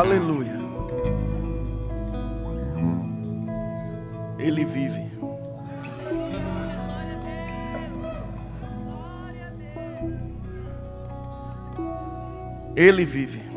Aleluia. Ele vive. Ele vive.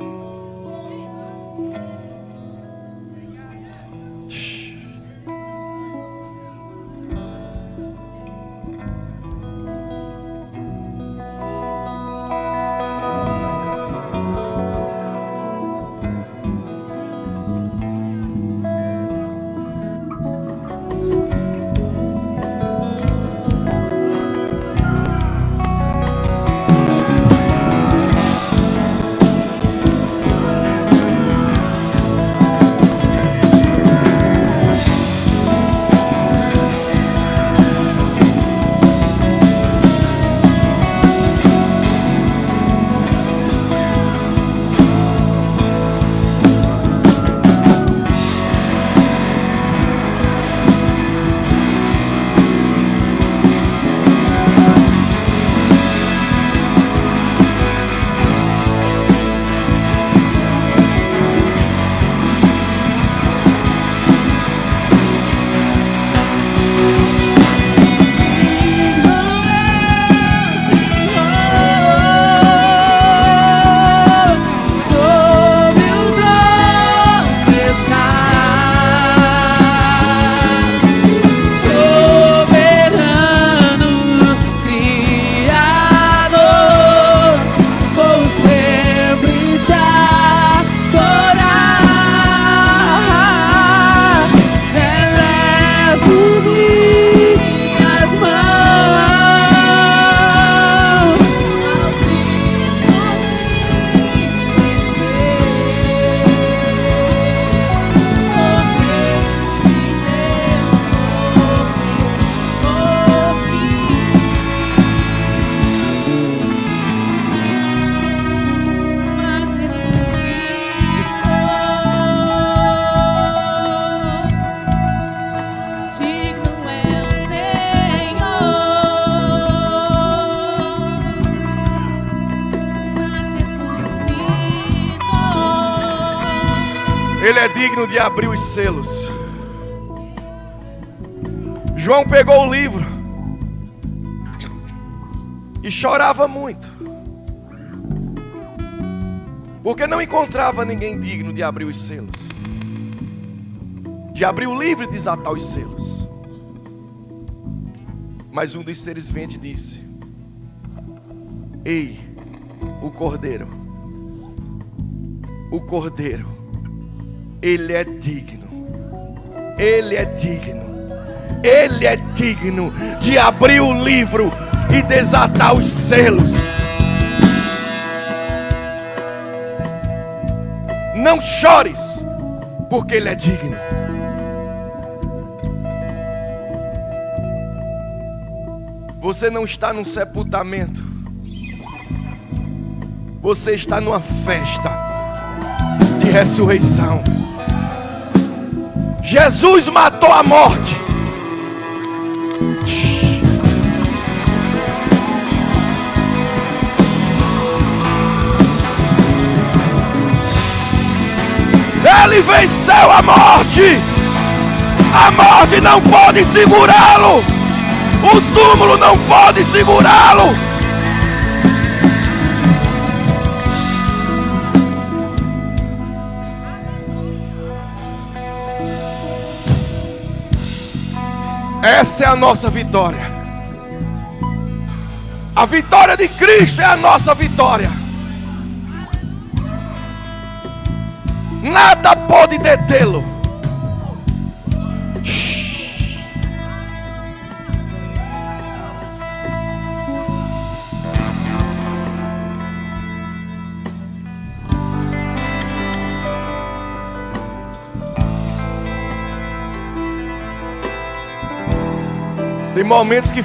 Ele é digno de abrir os selos. João pegou o livro e chorava muito, porque não encontrava ninguém digno de abrir os selos, de abrir o livro e desatar os selos. Mas um dos seres viventes disse: ei, o Cordeiro, Ele é digno, Ele é digno, Ele é digno de abrir o livro e desatar os selos. Não chores, porque Ele é digno. Você não está num sepultamento, você está numa festa de ressurreição. Jesus matou a morte. Ele venceu a morte. A morte não pode segurá-lo. O túmulo não pode segurá-lo. Essa é a nossa vitória. A vitória de Cristo é a nossa vitória. Nada pode detê-lo. Tem momentos que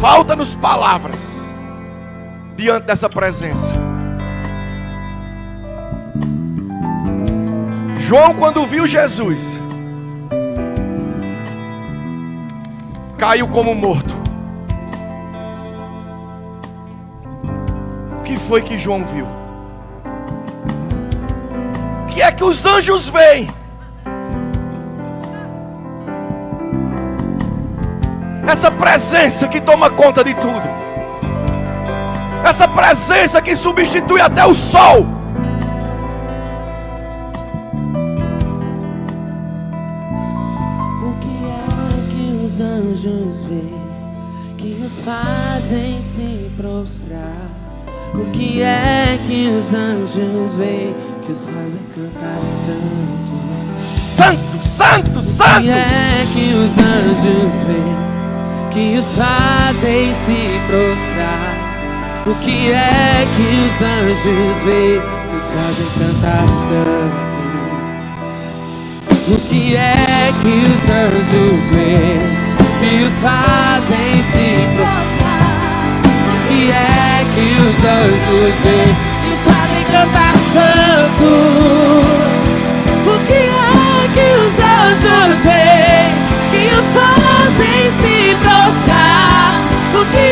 falta-nos palavras diante dessa presença. João, quando viu Jesus, caiu como morto. O que foi que João viu? que é que os anjos veem? Essa presença que toma conta de tudo. Essa presença que substitui até o sol. O que é que os anjos veem, que os fazem se prostrar? O que é que os anjos veem, que os fazem cantar santo? Santo, santo, santo. O que é que os anjos veem, que os fazem se prostrar? O que é que os anjos veem, que os fazem cantar santo? O que é que os anjos veem, que os fazem se prostrar? O que é que os anjos veem, que os fazem cantar santo? O que é que os anjos veem, que os fazem se prostrar? O que é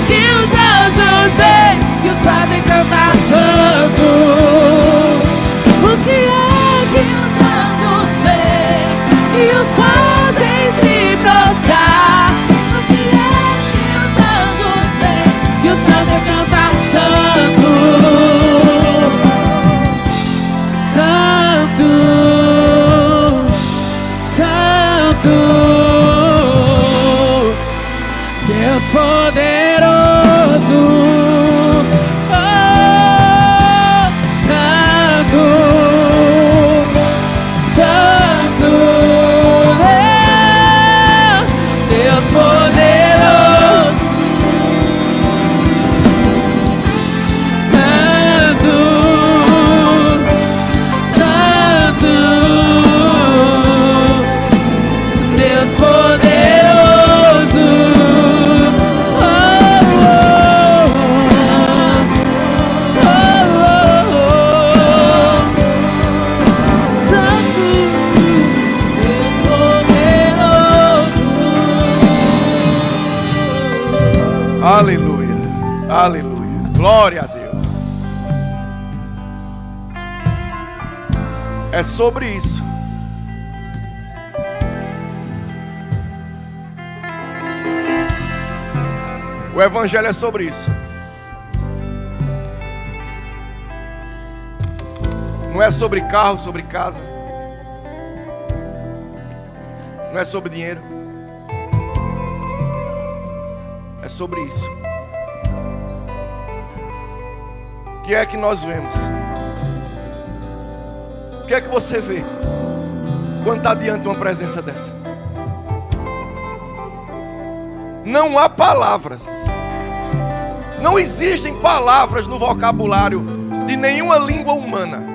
que os anjos veem, que os fazem cantar santo? O que é que os anjos veem, que os fazem se prostrar? O que é que os anjos veem, que os fazem cantar santo? Santo, santo, Deus poderoso, oh, santo, santo, Deus poderoso, santo, santo, Deus poderoso, Aleluia, aleluia, glória a Deus. É sobre isso. O evangelho é sobre isso. Não é sobre carro, sobre casa. Não é sobre dinheiro. É sobre isso. O que é que nós vemos? O que é que você vê quando está diante de uma presença dessa? Não há palavras. Não existem palavras no vocabulário de nenhuma língua humana.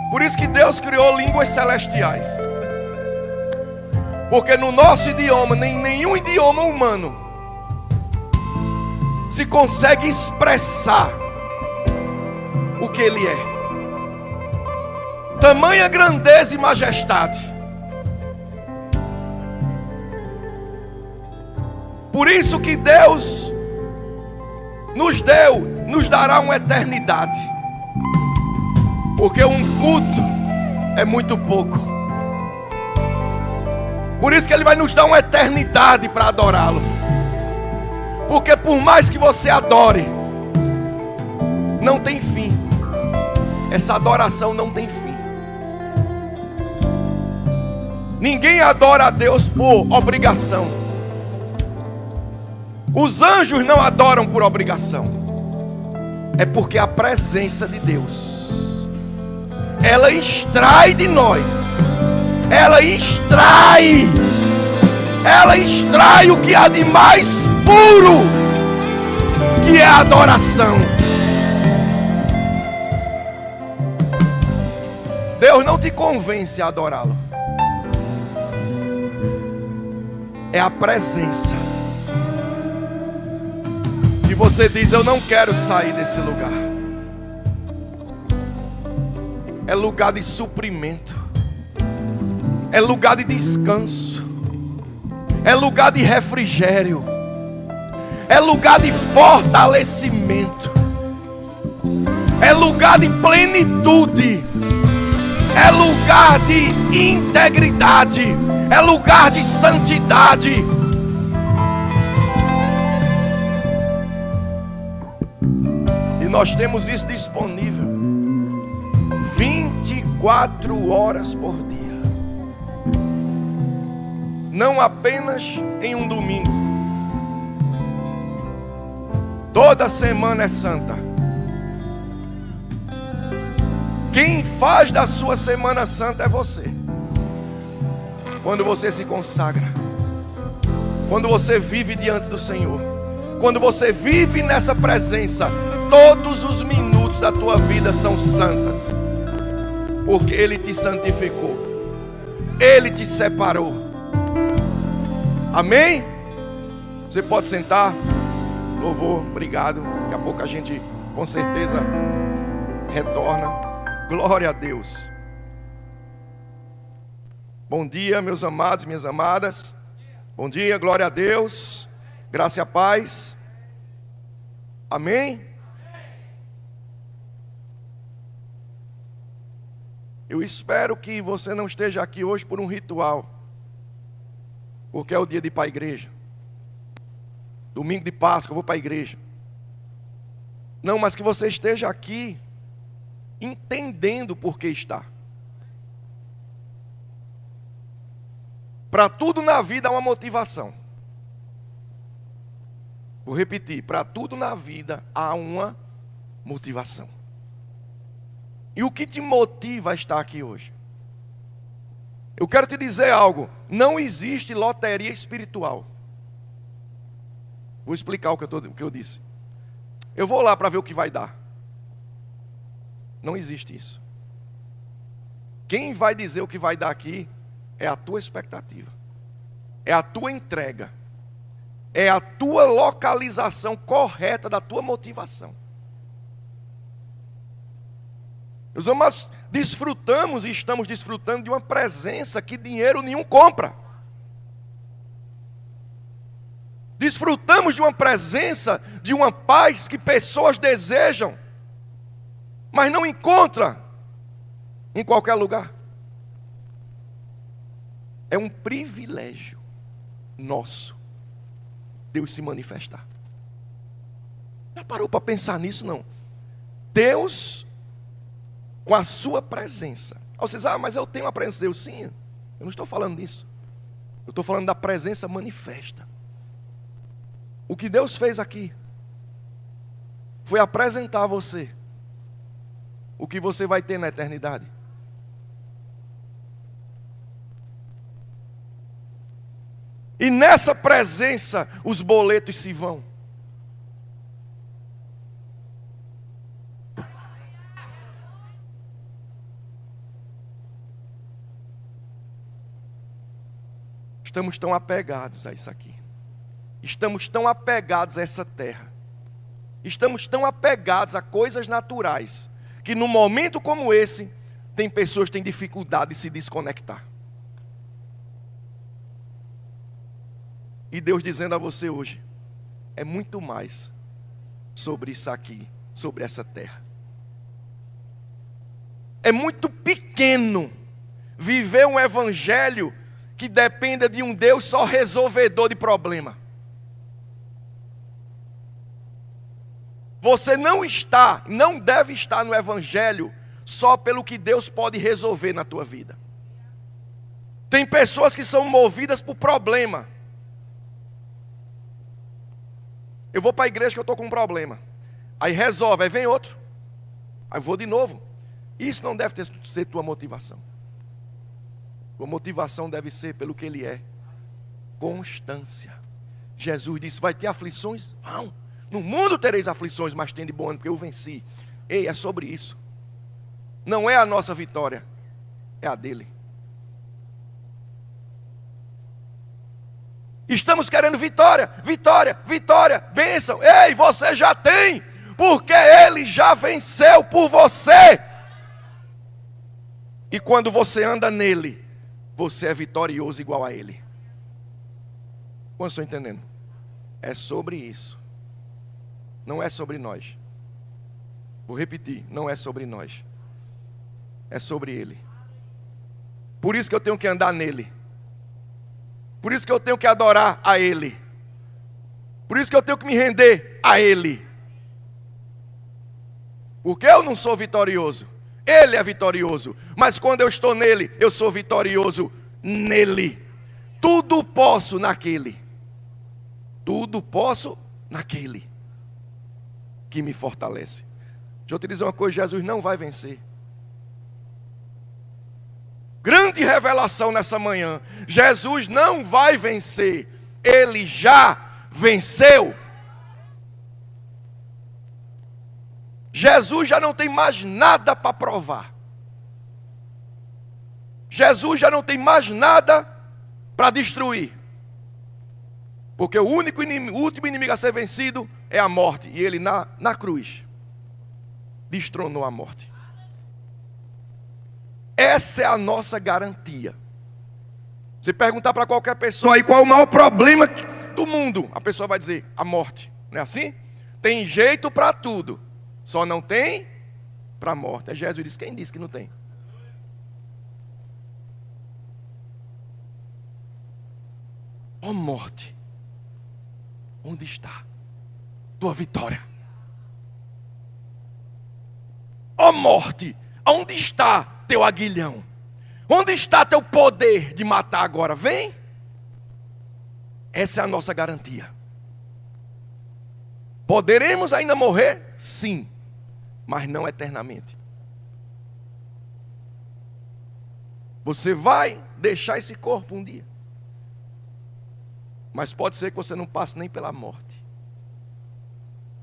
Por isso que Deus criou línguas celestiais. Porque no nosso idioma, nem nenhum idioma humano se consegue expressar o que Ele é. Tamanha grandeza e majestade. Por isso que Deus nos dará uma eternidade. Porque um culto é muito pouco. Por isso que Ele vai nos dar uma eternidade para adorá-lo. Porque por mais que você adore, não tem fim. Essa adoração não tem fim. Ninguém adora a Deus por obrigação. Os anjos não adoram por obrigação. É porque a presença de Deus, ela extrai de nós. Ela extrai o que há de mais puro, que é a adoração. Deus não te convence a adorá-lo. É a presença que você diz: eu não quero sair desse lugar. É lugar de suprimento, é lugar de descanso, é lugar de refrigério, é lugar de fortalecimento. é lugar de plenitude, é lugar de integridade, é lugar de santidade. E nós temos isso disponível 24 horas por dia. Não apenas em um domingo. Toda semana é santa. Quem faz da sua semana santa é você. Quando você se consagra, quando você vive diante do Senhor, quando você vive nessa presença, todos os minutos da tua vida são santas, porque Ele te santificou, Ele te separou. Amém? Você pode sentar. Louvor, obrigado. Daqui a pouco a gente com certeza retorna. Glória a Deus. Bom dia, meus amados, minhas amadas. Bom dia, glória a Deus. Graça e a paz. Amém? Eu espero que você não esteja aqui hoje por um ritual, porque é o dia de ir para a igreja. Domingo de Páscoa eu vou para a igreja. Não, mas que você esteja aqui entendendo por que está. Para tudo na vida há uma motivação. Vou repetir, para tudo na vida há uma motivação. E o que te motiva a estar aqui hoje? Eu quero te dizer algo, não existe loteria espiritual. Vou explicar o que eu disse. Eu vou lá para ver o que vai dar. Não existe isso. Quem vai dizer o que vai dar aqui é a tua expectativa, é a tua entrega, é a tua localização correta da tua motivação. Meus amados, desfrutamos e estamos desfrutando de uma presença que dinheiro nenhum compra. Desfrutamos de uma presença, de uma paz que pessoas desejam, mas não encontram em qualquer lugar. É um privilégio nosso Deus se manifestar. Já parou para pensar nisso, não? Deus com a sua presença. Vocês, mas eu tenho a presença de Deus. Sim, eu não estou falando disso. Eu estou falando da presença manifesta. O que Deus fez aqui foi apresentar a você o que você vai ter na eternidade. E nessa presença os boletos se vão. Estamos tão apegados a isso aqui. Estamos tão apegados a essa terra. Estamos tão apegados a coisas naturais, que num momento como esse, tem pessoas que têm dificuldade de se desconectar. E Deus dizendo a você hoje, é muito mais sobre isso aqui, sobre essa terra. É muito pequeno viver um evangelho que dependa de um Deus só resolvedor de problema. Você não deve estar no evangelho só pelo que Deus pode resolver na tua vida. Tem pessoas que são movidas por problema. Eu vou para a igreja que eu estou com um problema. Aí resolve, aí vem outro. Aí vou de novo. Isso não deve ser tua motivação. Tua motivação deve ser pelo que Ele é. Constância. Jesus disse, vai ter aflições? Vão. No mundo tereis aflições, mas tende bom ânimo, porque eu venci. Ei, é sobre isso. Não é a nossa vitória, é a dele. Estamos querendo vitória, vitória, vitória, bênção. Ei, você já tem, porque Ele já venceu por você. E quando você anda nele, você é vitorioso igual a Ele. Quantos estão entendendo? É sobre isso. Não é sobre nós. Vou repetir, não é sobre nós. É sobre Ele. Por isso que eu tenho que andar nele. Por isso que eu tenho que adorar a Ele. Por isso que eu tenho que me render a Ele. Porque eu não sou vitorioso. Ele é vitorioso. Mas quando eu estou nele, eu sou vitorioso nele. Tudo posso naquele. Tudo posso naquele que me fortalece. Deixa eu te dizer uma coisa, Jesus não vai vencer. Grande revelação nessa manhã. Jesus não vai vencer. Ele já venceu. Jesus já não tem mais nada para provar. Jesus já não tem mais nada para destruir. Porque o último inimigo a ser vencido é a morte. E ele na cruz destronou a morte. Essa é a nossa garantia. Se perguntar para qualquer pessoa aí qual é o maior problema do mundo, a pessoa vai dizer a morte. Não é assim? Tem jeito para tudo, só não tem para a morte. Jesus disse, quem disse que não tem? Ó morte, onde está tua vitória? Ó morte, onde está teu aguilhão? Onde está teu poder de matar agora? Vem. Essa é a nossa garantia. Poderemos ainda morrer? Sim, mas não eternamente. Você vai deixar esse corpo um dia. Mas pode ser que você não passe nem pela morte.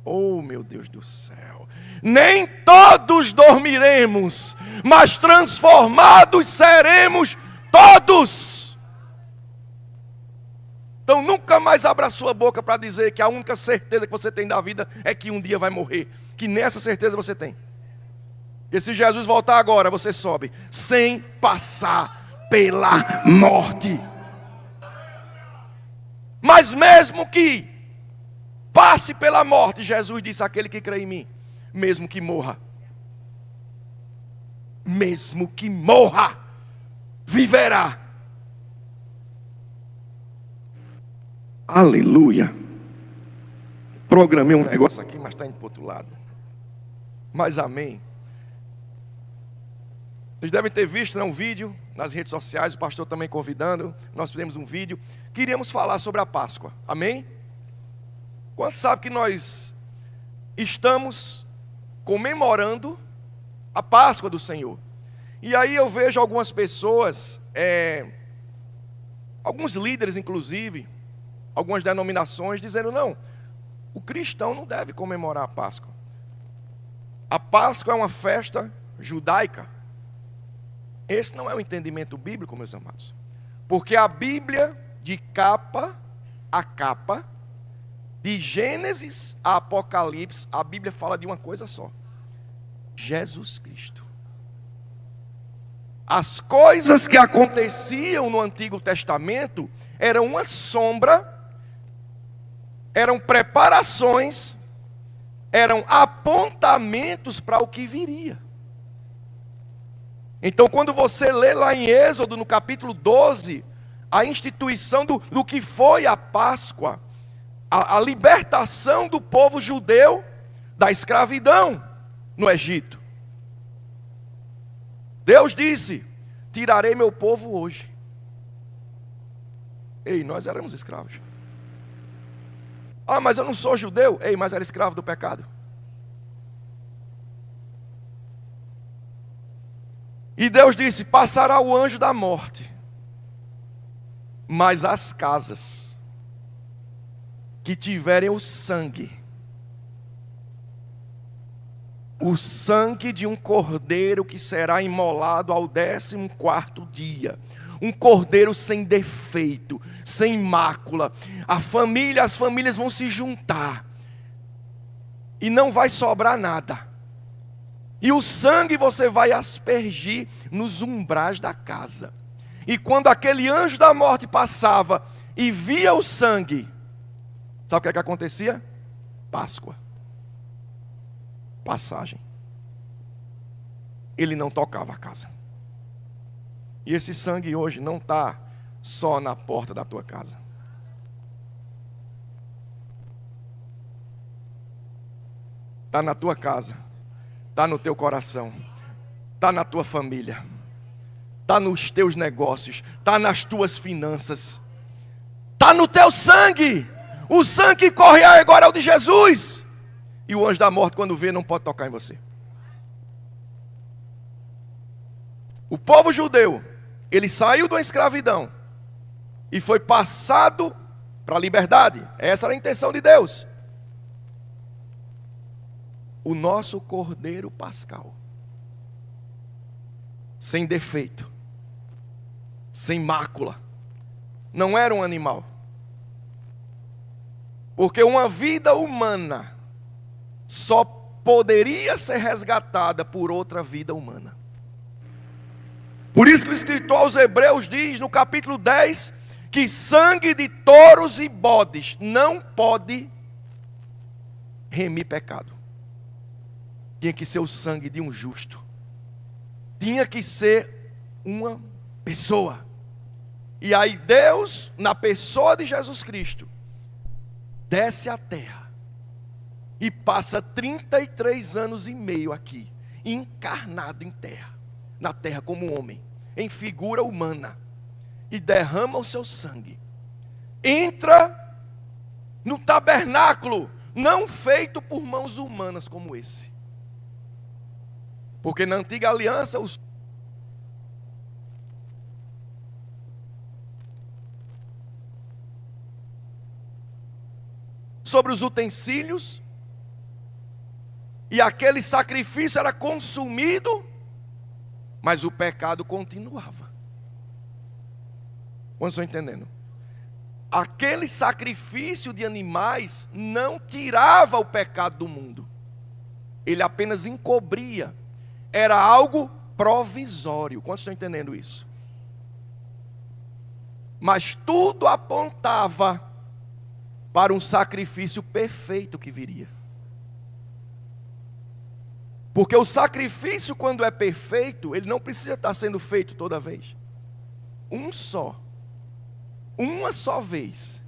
Oh, meu Deus do céu. Nem todos dormiremos, mas transformados seremos todos. Então nunca mais abra sua boca para dizer que a única certeza que você tem da vida é que um dia vai morrer. Que nessa certeza você tem. E se Jesus voltar agora, você sobe sem passar pela morte. Mas mesmo que passe pela morte, Jesus disse, aquele que crê em mim, mesmo que morra, viverá. Aleluia. Programei um negócio aqui, mas está indo para o outro lado. Mas amém. Vocês devem ter visto, né, um vídeo nas redes sociais, o pastor também convidando. Nós fizemos um vídeo. Queríamos falar sobre a Páscoa. Amém? Quantos sabem que nós estamos comemorando a Páscoa do Senhor? E aí eu vejo algumas pessoas, alguns líderes inclusive, algumas denominações dizendo, não, o cristão não deve comemorar a Páscoa. A Páscoa é uma festa judaica. Esse não é o entendimento bíblico, meus amados. Porque a Bíblia, de capa a capa, de Gênesis a Apocalipse, a Bíblia fala de uma coisa só: Jesus Cristo. As coisas que aconteciam no Antigo Testamento eram uma sombra, eram preparações, eram apontamentos para o que viria. Então, quando você lê lá em Êxodo, no capítulo 12, a instituição do que foi a Páscoa, a libertação do povo judeu da escravidão no Egito. Deus disse, tirarei meu povo hoje. Ei, nós éramos escravos. Ah, mas eu não sou judeu. Ei, mas era escravo do pecado. E Deus disse, passará o anjo da morte, mas as casas que tiverem o sangue de um cordeiro que será imolado ao 14º dia, um cordeiro sem defeito, sem mácula, as famílias vão se juntar, e não vai sobrar nada. E o sangue você vai aspergir nos umbrais da casa. E quando aquele anjo da morte passava e via o sangue, sabe o que acontecia? Páscoa. Passagem. ele não tocava a casa. E esse sangue hoje não está só na porta da tua casa. Está na tua casa, está no teu coração, está na tua família, está nos teus negócios, está nas tuas finanças, está no teu sangue. O sangue que corre agora é o de Jesus. E o anjo da morte, quando vê, não pode tocar em você. O povo judeu, ele saiu da escravidão e foi passado para a liberdade. Essa era a intenção de Deus. O nosso Cordeiro Pascal, sem defeito, sem mácula, não era um animal. Porque uma vida humana só poderia ser resgatada por outra vida humana. Por isso que o escritor aos Hebreus diz no capítulo 10 que sangue de touros e bodes não pode remir pecado. Tinha que ser o sangue de um justo. Tinha que ser uma pessoa. E aí Deus, na pessoa de Jesus Cristo, desce à terra e passa 33 anos e meio aqui, encarnado em terra, na terra como homem, em figura humana, e derrama o seu sangue. Entra no tabernáculo, não feito por mãos humanas como esse. Porque na antiga aliança, sobre os utensílios, e aquele sacrifício era consumido, mas o pecado continuava. Vocês estão entendendo? Aquele sacrifício de animais não tirava o pecado do mundo, ele apenas encobria. Era algo provisório. Quantos estão entendendo isso? Mas tudo apontava para um sacrifício perfeito que viria. Porque o sacrifício, quando é perfeito, ele não precisa estar sendo feito toda vez. Uma só vez,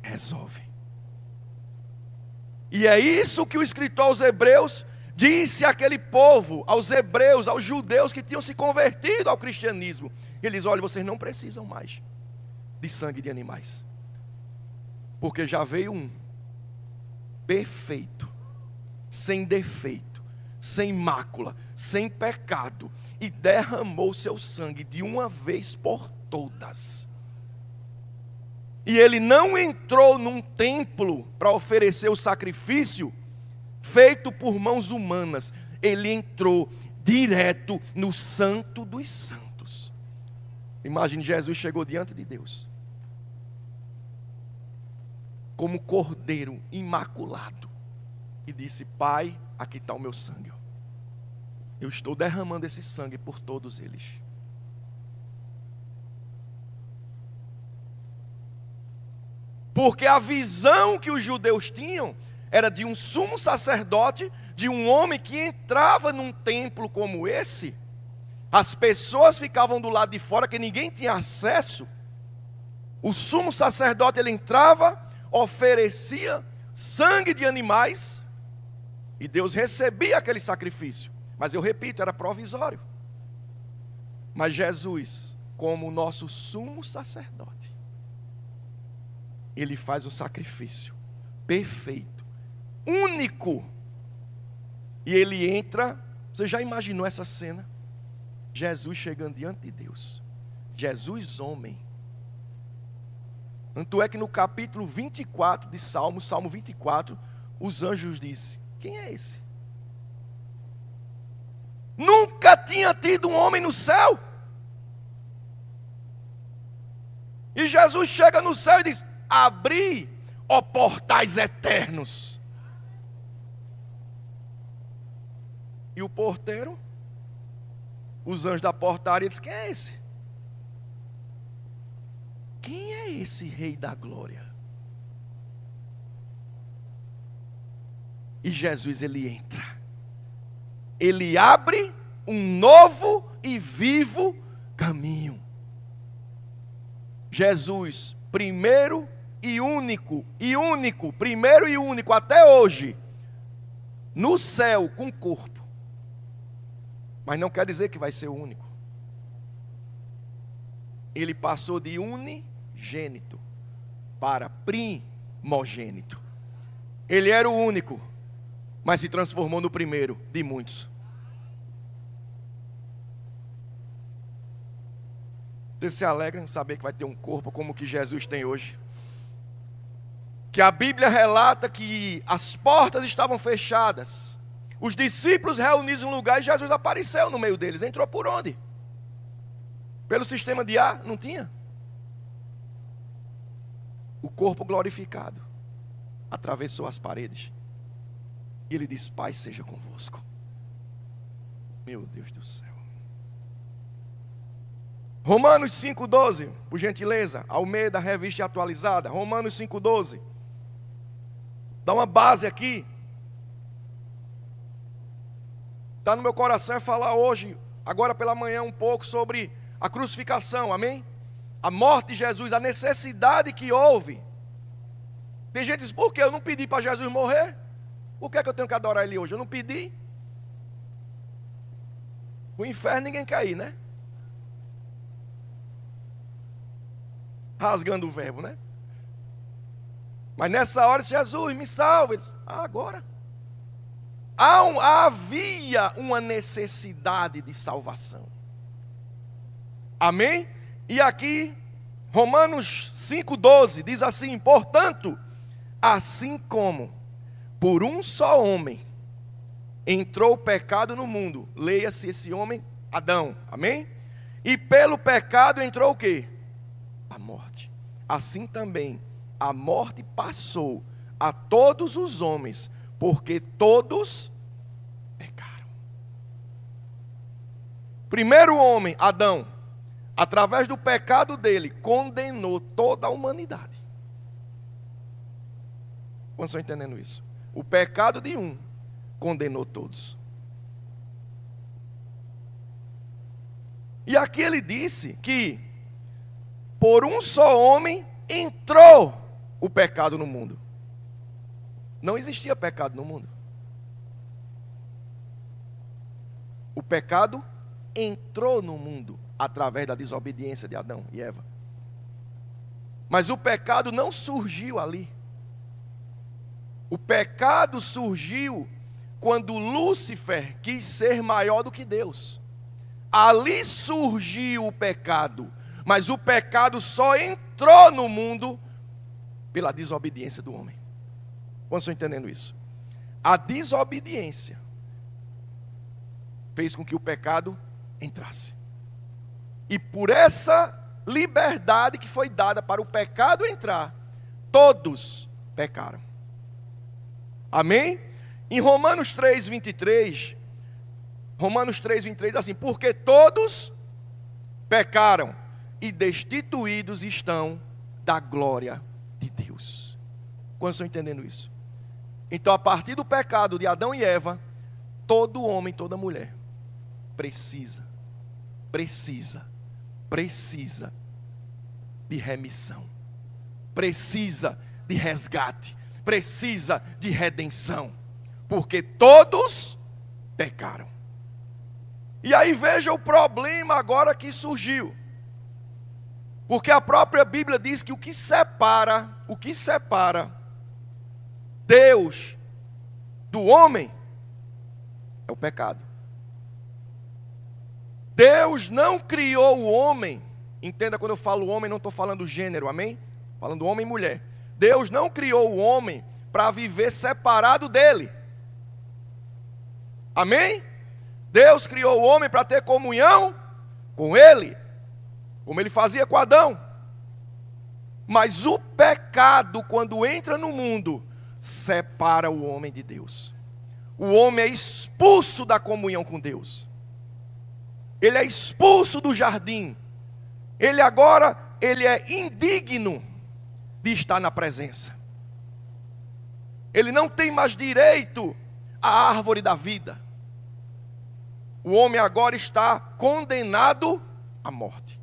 resolve. E é isso que o escritor aos Hebreus disse àquele povo, aos hebreus, aos judeus que tinham se convertido ao cristianismo. Ele diz: olha, vocês não precisam mais de sangue de animais, porque já veio um perfeito, sem defeito, sem mácula, sem pecado, e derramou seu sangue de uma vez por todas. E ele não entrou num templo para oferecer o sacrifício feito por mãos humanas. Ele entrou direto no Santo dos Santos. Imagine, Jesus chegou diante de Deus como cordeiro imaculado e disse: Pai, aqui está o meu sangue. Eu estou derramando esse sangue por todos eles. Porque a visão que os judeus tinham era de um sumo sacerdote, de um homem que entrava num templo como esse. As pessoas ficavam do lado de fora, que ninguém tinha acesso. O sumo sacerdote, ele entrava, oferecia sangue de animais, e Deus recebia aquele sacrifício. Mas eu repito, era provisório. Mas Jesus, como o nosso sumo sacerdote, ele faz o sacrifício perfeito, único. E ele entra. Você já imaginou essa cena? Jesus chegando diante de Deus, Jesus homem. Tanto é que no capítulo 24 de Salmo 24, os anjos dizem: quem é esse? Nunca tinha tido um homem no céu. E Jesus chega no céu e diz: abri, ó portais eternos. E o porteiro, os anjos da portaria, dizem: quem é esse? Quem é esse Rei da Glória? E Jesus, ele entra, ele abre um novo e vivo caminho. Jesus, primeiro e único, primeiro e único até hoje, no céu com corpo. Mas não quer dizer que vai ser o único. Ele passou de unigênito para primogênito. Ele era o único, mas se transformou no primeiro de muitos. Você se alegra em saber que vai ter um corpo como o que Jesus tem hoje? Que a Bíblia relata que as portas estavam fechadas, os discípulos reunidos em um lugar e Jesus apareceu no meio deles. Entrou por onde? Pelo sistema de ar? Não tinha. O corpo glorificado atravessou as paredes e ele diz: Pai seja convosco. Meu Deus do céu. Romanos 5,12, por gentileza, Almeida, revista atualizada. Romanos 5,12. Dá uma base aqui. Está no meu coração falar hoje, agora pela manhã, um pouco sobre a crucificação, amém? A morte de Jesus, a necessidade que houve. Tem gente que diz: por que eu não pedi para Jesus morrer? Por que é que eu tenho que adorar Ele hoje? Eu não pedi. O inferno ninguém quer ir, né? Rasgando o verbo, né? Mas nessa hora, Jesus, me salva. Ele diz: agora. Havia uma necessidade de salvação. Amém? E aqui, Romanos 5,12 diz assim: portanto, assim como por um só homem entrou o pecado no mundo, leia-se esse homem, Adão, amém? E pelo pecado entrou o quê? A morte. Assim também a morte passou a todos os homens, porque todos pecaram. Primeiro homem, Adão, através do pecado dele, condenou toda a humanidade. Quantos estão entendendo isso? O pecado de um condenou todos. E aqui ele disse que por um só homem entrou o pecado no mundo. Não existia pecado no mundo. O pecado entrou no mundo através da desobediência de Adão e Eva. Mas o pecado não surgiu ali. O pecado surgiu quando Lúcifer quis ser maior do que Deus. Ali surgiu o pecado. Mas o pecado só entrou no mundo pela desobediência do homem. Quantos estão entendendo isso? A desobediência fez com que o pecado entrasse. E por essa liberdade que foi dada para o pecado entrar, todos pecaram. Amém? Em Romanos 3,23, assim: porque todos pecaram e destituídos estão da glória de Deus. Quantos estão entendendo isso? Então, a partir do pecado de Adão e Eva, todo homem, toda mulher precisa de remissão, precisa de resgate, precisa de redenção, porque todos pecaram. E aí veja o problema agora que surgiu. Porque a própria Bíblia diz que o que separa Deus do homem é o pecado. Deus não criou o homem. Entenda, quando eu falo homem, não estou falando gênero, amém? Falando homem e mulher. Deus não criou o homem para viver separado dele. Amém? Deus criou o homem para ter comunhão com ele, como ele fazia com Adão. Mas o pecado, quando entra no mundo, separa o homem de Deus. O homem é expulso da comunhão com Deus. Ele é expulso do jardim. Ele é indigno de estar na presença. Ele não tem mais direito à árvore da vida. o homem agora está condenado à morte.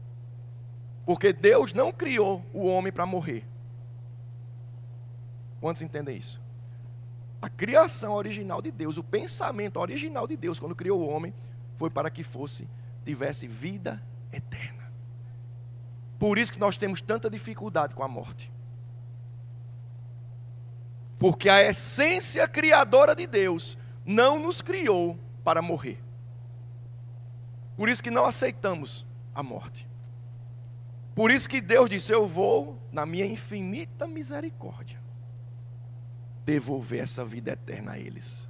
Porque Deus não criou o homem para morrer. Quantos entendem isso? A criação original de Deus, o pensamento original de Deus, quando criou o homem, foi para que tivesse vida eterna. Por isso que nós temos tanta dificuldade com a morte. Porque a essência criadora de Deus não nos criou para morrer. Por isso que não aceitamos a morte. Por isso que Deus disse: eu vou, na minha infinita misericórdia, devolver essa vida eterna a eles.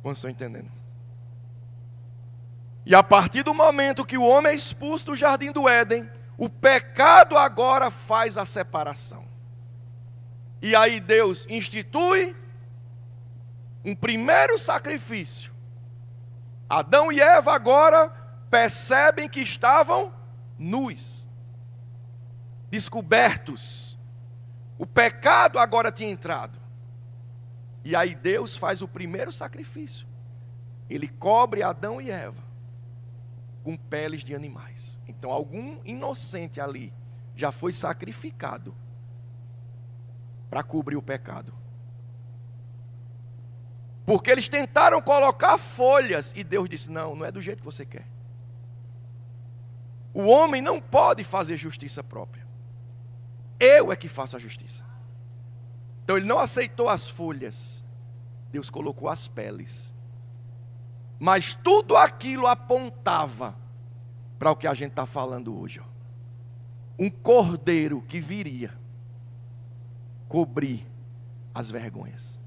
Quantos estão entendendo? E a partir do momento que o homem é expulso do jardim do Éden, o pecado agora faz a separação. E aí Deus institui um primeiro sacrifício. Adão e Eva agora percebem que estavam nus, descobertos. O pecado agora tinha entrado. E aí Deus faz o primeiro sacrifício. Ele cobre Adão e Eva com peles de animais. Então algum inocente ali já foi sacrificado para cobrir o pecado. Porque eles tentaram colocar folhas e Deus disse: não, não é do jeito que você quer. O homem não pode fazer justiça própria. Eu é que faço a justiça. Então ele não aceitou as folhas. Deus colocou as peles. Mas tudo aquilo apontava para o que a gente está falando hoje. Um cordeiro que viria cobrir as vergonhas.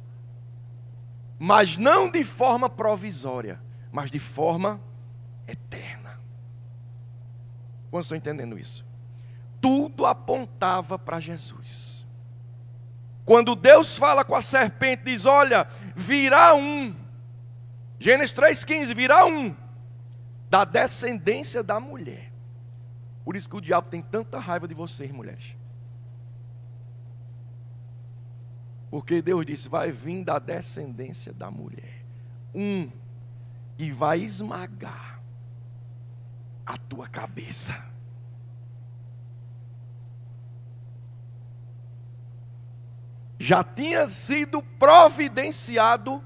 Mas não de forma provisória, mas de forma eterna. Quantos estão entendendo isso? Tudo apontava para Jesus. Quando Deus fala com a serpente, diz: olha, virá um, Gênesis 3,15, virá um da descendência da mulher. Por isso que o diabo tem tanta raiva de vocês, mulheres. Porque Deus disse: vai vir da descendência da mulher um que vai esmagar a tua cabeça. Já tinha sido providenciado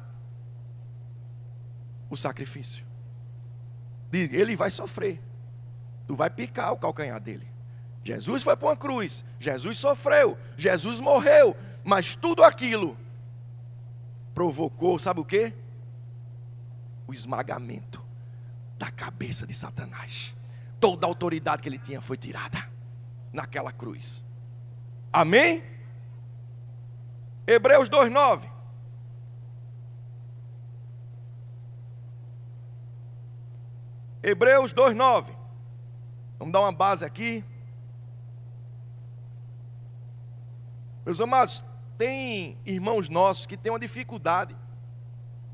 o sacrifício. Ele vai sofrer. Tu vai picar o calcanhar dele. Jesus foi para uma cruz. Jesus sofreu. Jesus morreu. Mas tudo aquilo provocou, sabe o quê? O esmagamento da cabeça de Satanás. Toda a autoridade que ele tinha foi tirada naquela cruz. Amém? Hebreus 2,9. Hebreus 2,9. Vamos dar uma base aqui. Meus amados, tem irmãos nossos que têm uma dificuldade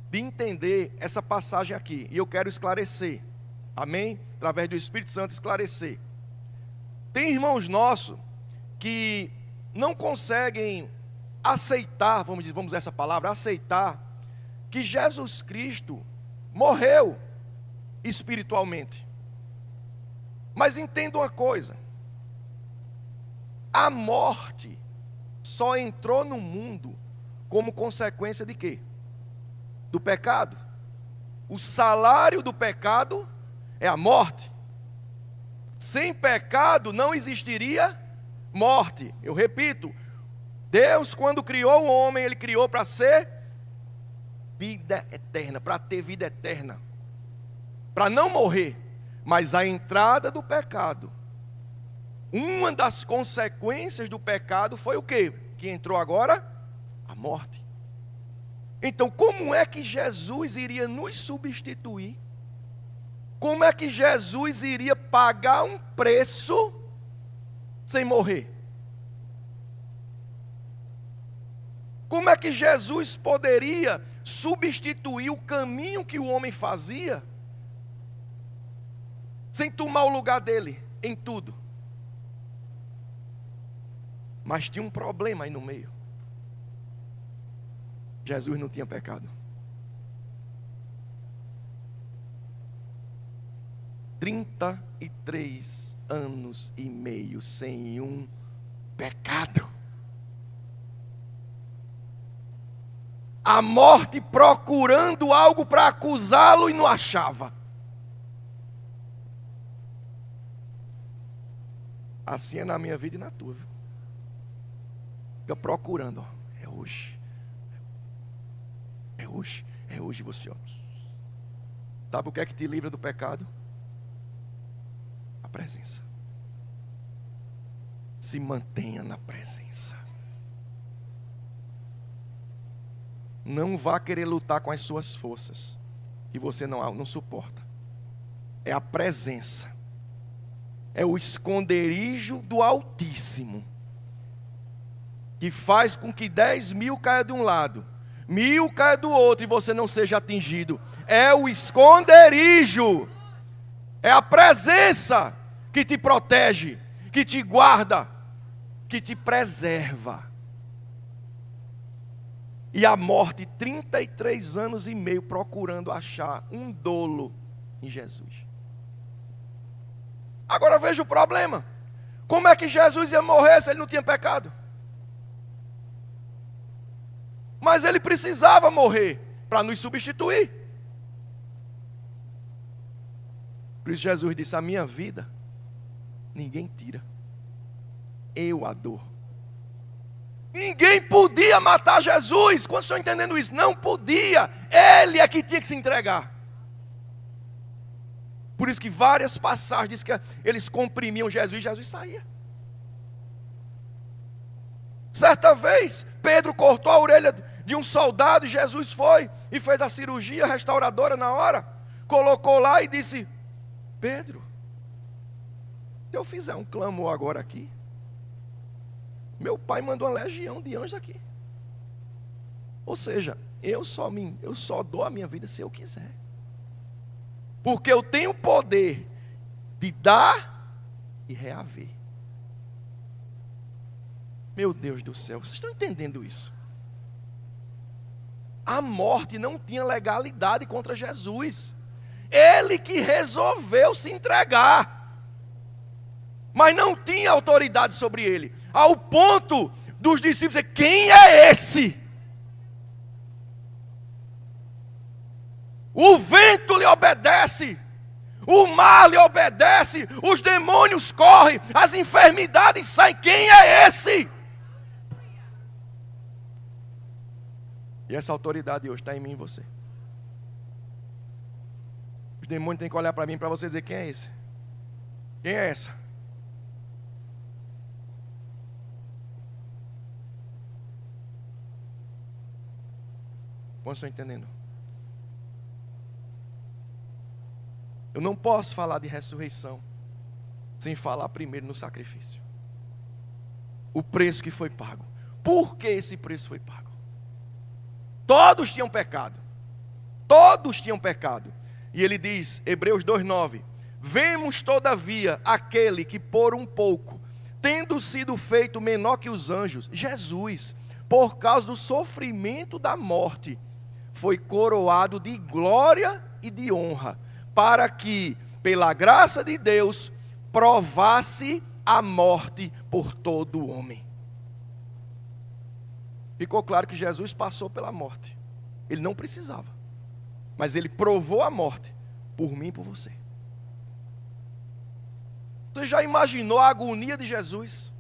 de entender essa passagem aqui. E eu quero esclarecer. Amém? Através do Espírito Santo esclarecer. Tem irmãos nossos que não conseguem aceitar, vamos usar essa palavra, aceitar que Jesus Cristo morreu espiritualmente. Mas entenda uma coisa: a morte só entrou no mundo como consequência de quê? Do pecado. O salário do pecado é a morte. Sem pecado não existiria morte. Eu repito, Deus, quando criou o homem, Ele criou para ser vida eterna, para ter vida eterna, para não morrer. Mas a entrada do pecado, uma das consequências do pecado foi o quê? Que entrou agora? A morte. Então, como é que Jesus iria nos substituir? Como é que Jesus iria pagar um preço sem morrer? Como é que Jesus poderia substituir o caminho que o homem fazia sem tomar o lugar dele em tudo? Mas tinha um problema aí no meio. Jesus não tinha pecado. 33 anos e meio sem um pecado. A morte procurando algo para acusá-lo e não achava. Assim é na minha vida e na tua. Fica procurando, ó. É hoje. É hoje. É hoje você, ó. Sabe o que é que te livra do pecado? A presença. Se mantenha na presença. Não vá querer lutar com as suas forças, que você não suporta. É a presença. É o esconderijo do Altíssimo, que faz com que 10.000 caia de um lado, 1.000 caia do outro e você não seja atingido. É o esconderijo. É a presença que te protege, que te guarda, que te preserva. E a morte, 33 anos e meio procurando achar um dolo em Jesus. Agora veja o problema. Como é que Jesus ia morrer se ele não tinha pecado? Mas ele precisava morrer para nos substituir. Por isso Jesus disse: a minha vida ninguém tira, eu a dou. Ninguém podia matar Jesus. Quantos estão entendendo isso? Não podia. Ele é que tinha que se entregar. Por isso que várias passagens diz que eles comprimiam Jesus e Jesus saía. Certa vez, Pedro cortou a orelha de um soldado e Jesus foi e fez a cirurgia restauradora na hora. Colocou lá e disse: Pedro, se eu fizer um clamor agora aqui, meu pai mandou uma legião de anjos aqui. Ou seja, eu só dou a minha vida se eu quiser. Porque eu tenho o poder de dar e reaver. Meu Deus do céu, vocês estão entendendo isso? A morte não tinha legalidade contra Jesus. Ele que resolveu se entregar. Mas não tinha autoridade sobre ele. Ao ponto dos discípulos dizer: quem é esse? O vento lhe obedece, o mar lhe obedece, os demônios correm, as enfermidades saem. Quem é esse? E essa autoridade hoje está em mim e em você. Os demônios têm que olhar para mim, para você dizer: quem é esse? Quem é essa? Como estão entendendo? Eu não posso falar de ressurreição sem falar primeiro no sacrifício. O preço que foi pago. Por que esse preço foi pago? Todos tinham pecado. Todos tinham pecado. E ele diz, Hebreus 2:9: vemos todavia aquele que por um pouco, tendo sido feito menor que os anjos, Jesus, por causa do sofrimento da morte, foi coroado de glória e de honra, para que, pela graça de Deus, provasse a morte por todo o homem. Ficou claro que Jesus passou pela morte. Ele não precisava, mas ele provou a morte por mim e por você. Você já imaginou a agonia de Jesus?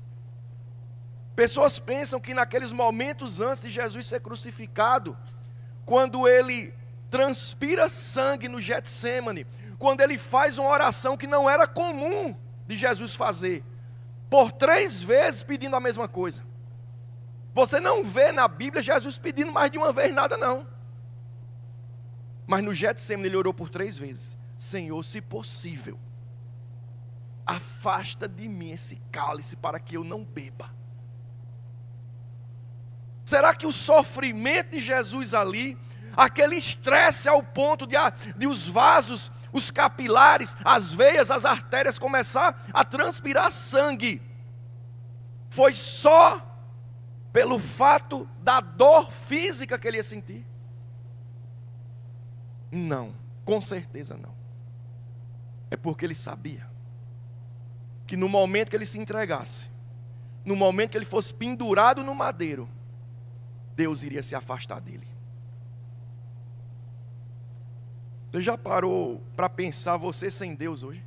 Pessoas pensam que naqueles momentos antes de Jesus ser crucificado, quando ele transpira sangue no Getsêmani, quando ele faz uma oração que não era comum de Jesus fazer, por 3 vezes pedindo a mesma coisa. Você não vê na Bíblia Jesus pedindo mais de uma vez nada, não. Mas no Getsêmani ele orou por 3 vezes: Senhor, se possível, afasta de mim esse cálice para que eu não beba. Será que o sofrimento de Jesus ali, aquele estresse ao ponto de os vasos, os capilares, as veias, as artérias começar a transpirar sangue, foi só pelo fato da dor física que ele ia sentir? Não, com certeza não. É porque ele sabia que no momento que ele se entregasse, no momento que ele fosse pendurado no madeiro, Deus iria se afastar dele. Você já parou para pensar você sem Deus hoje?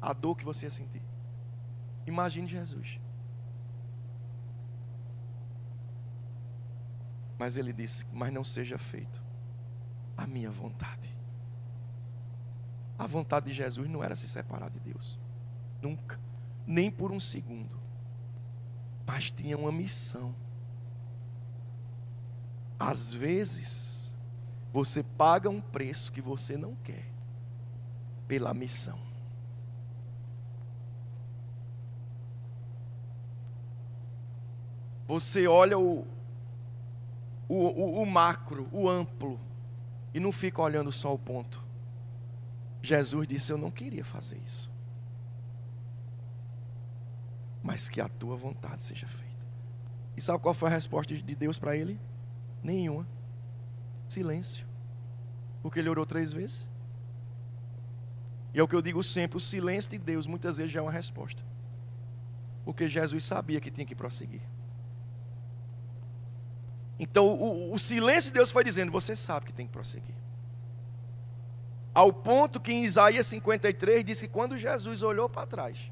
A dor que você ia sentir. Imagine Jesus. Mas ele disse, mas não seja feito a minha vontade. A vontade de Jesus não era se separar de Deus. Nunca. Nem por um segundo. Mas tinha uma missão. Às vezes, você paga um preço que você não quer. Pela missão. Você olha o macro, o amplo, e não fica olhando só o ponto. Jesus disse, eu não queria fazer isso, mas que a tua vontade seja feita. E sabe qual foi a resposta de Deus para ele? Nenhuma. Silêncio. Porque ele orou 3 vezes. E é o que eu digo sempre, o silêncio de Deus muitas vezes já é uma resposta. Porque Jesus sabia que tinha que prosseguir. Então o silêncio de Deus foi dizendo, você sabe que tem que prosseguir. Ao ponto que em Isaías 53 diz que quando Jesus olhou para trás,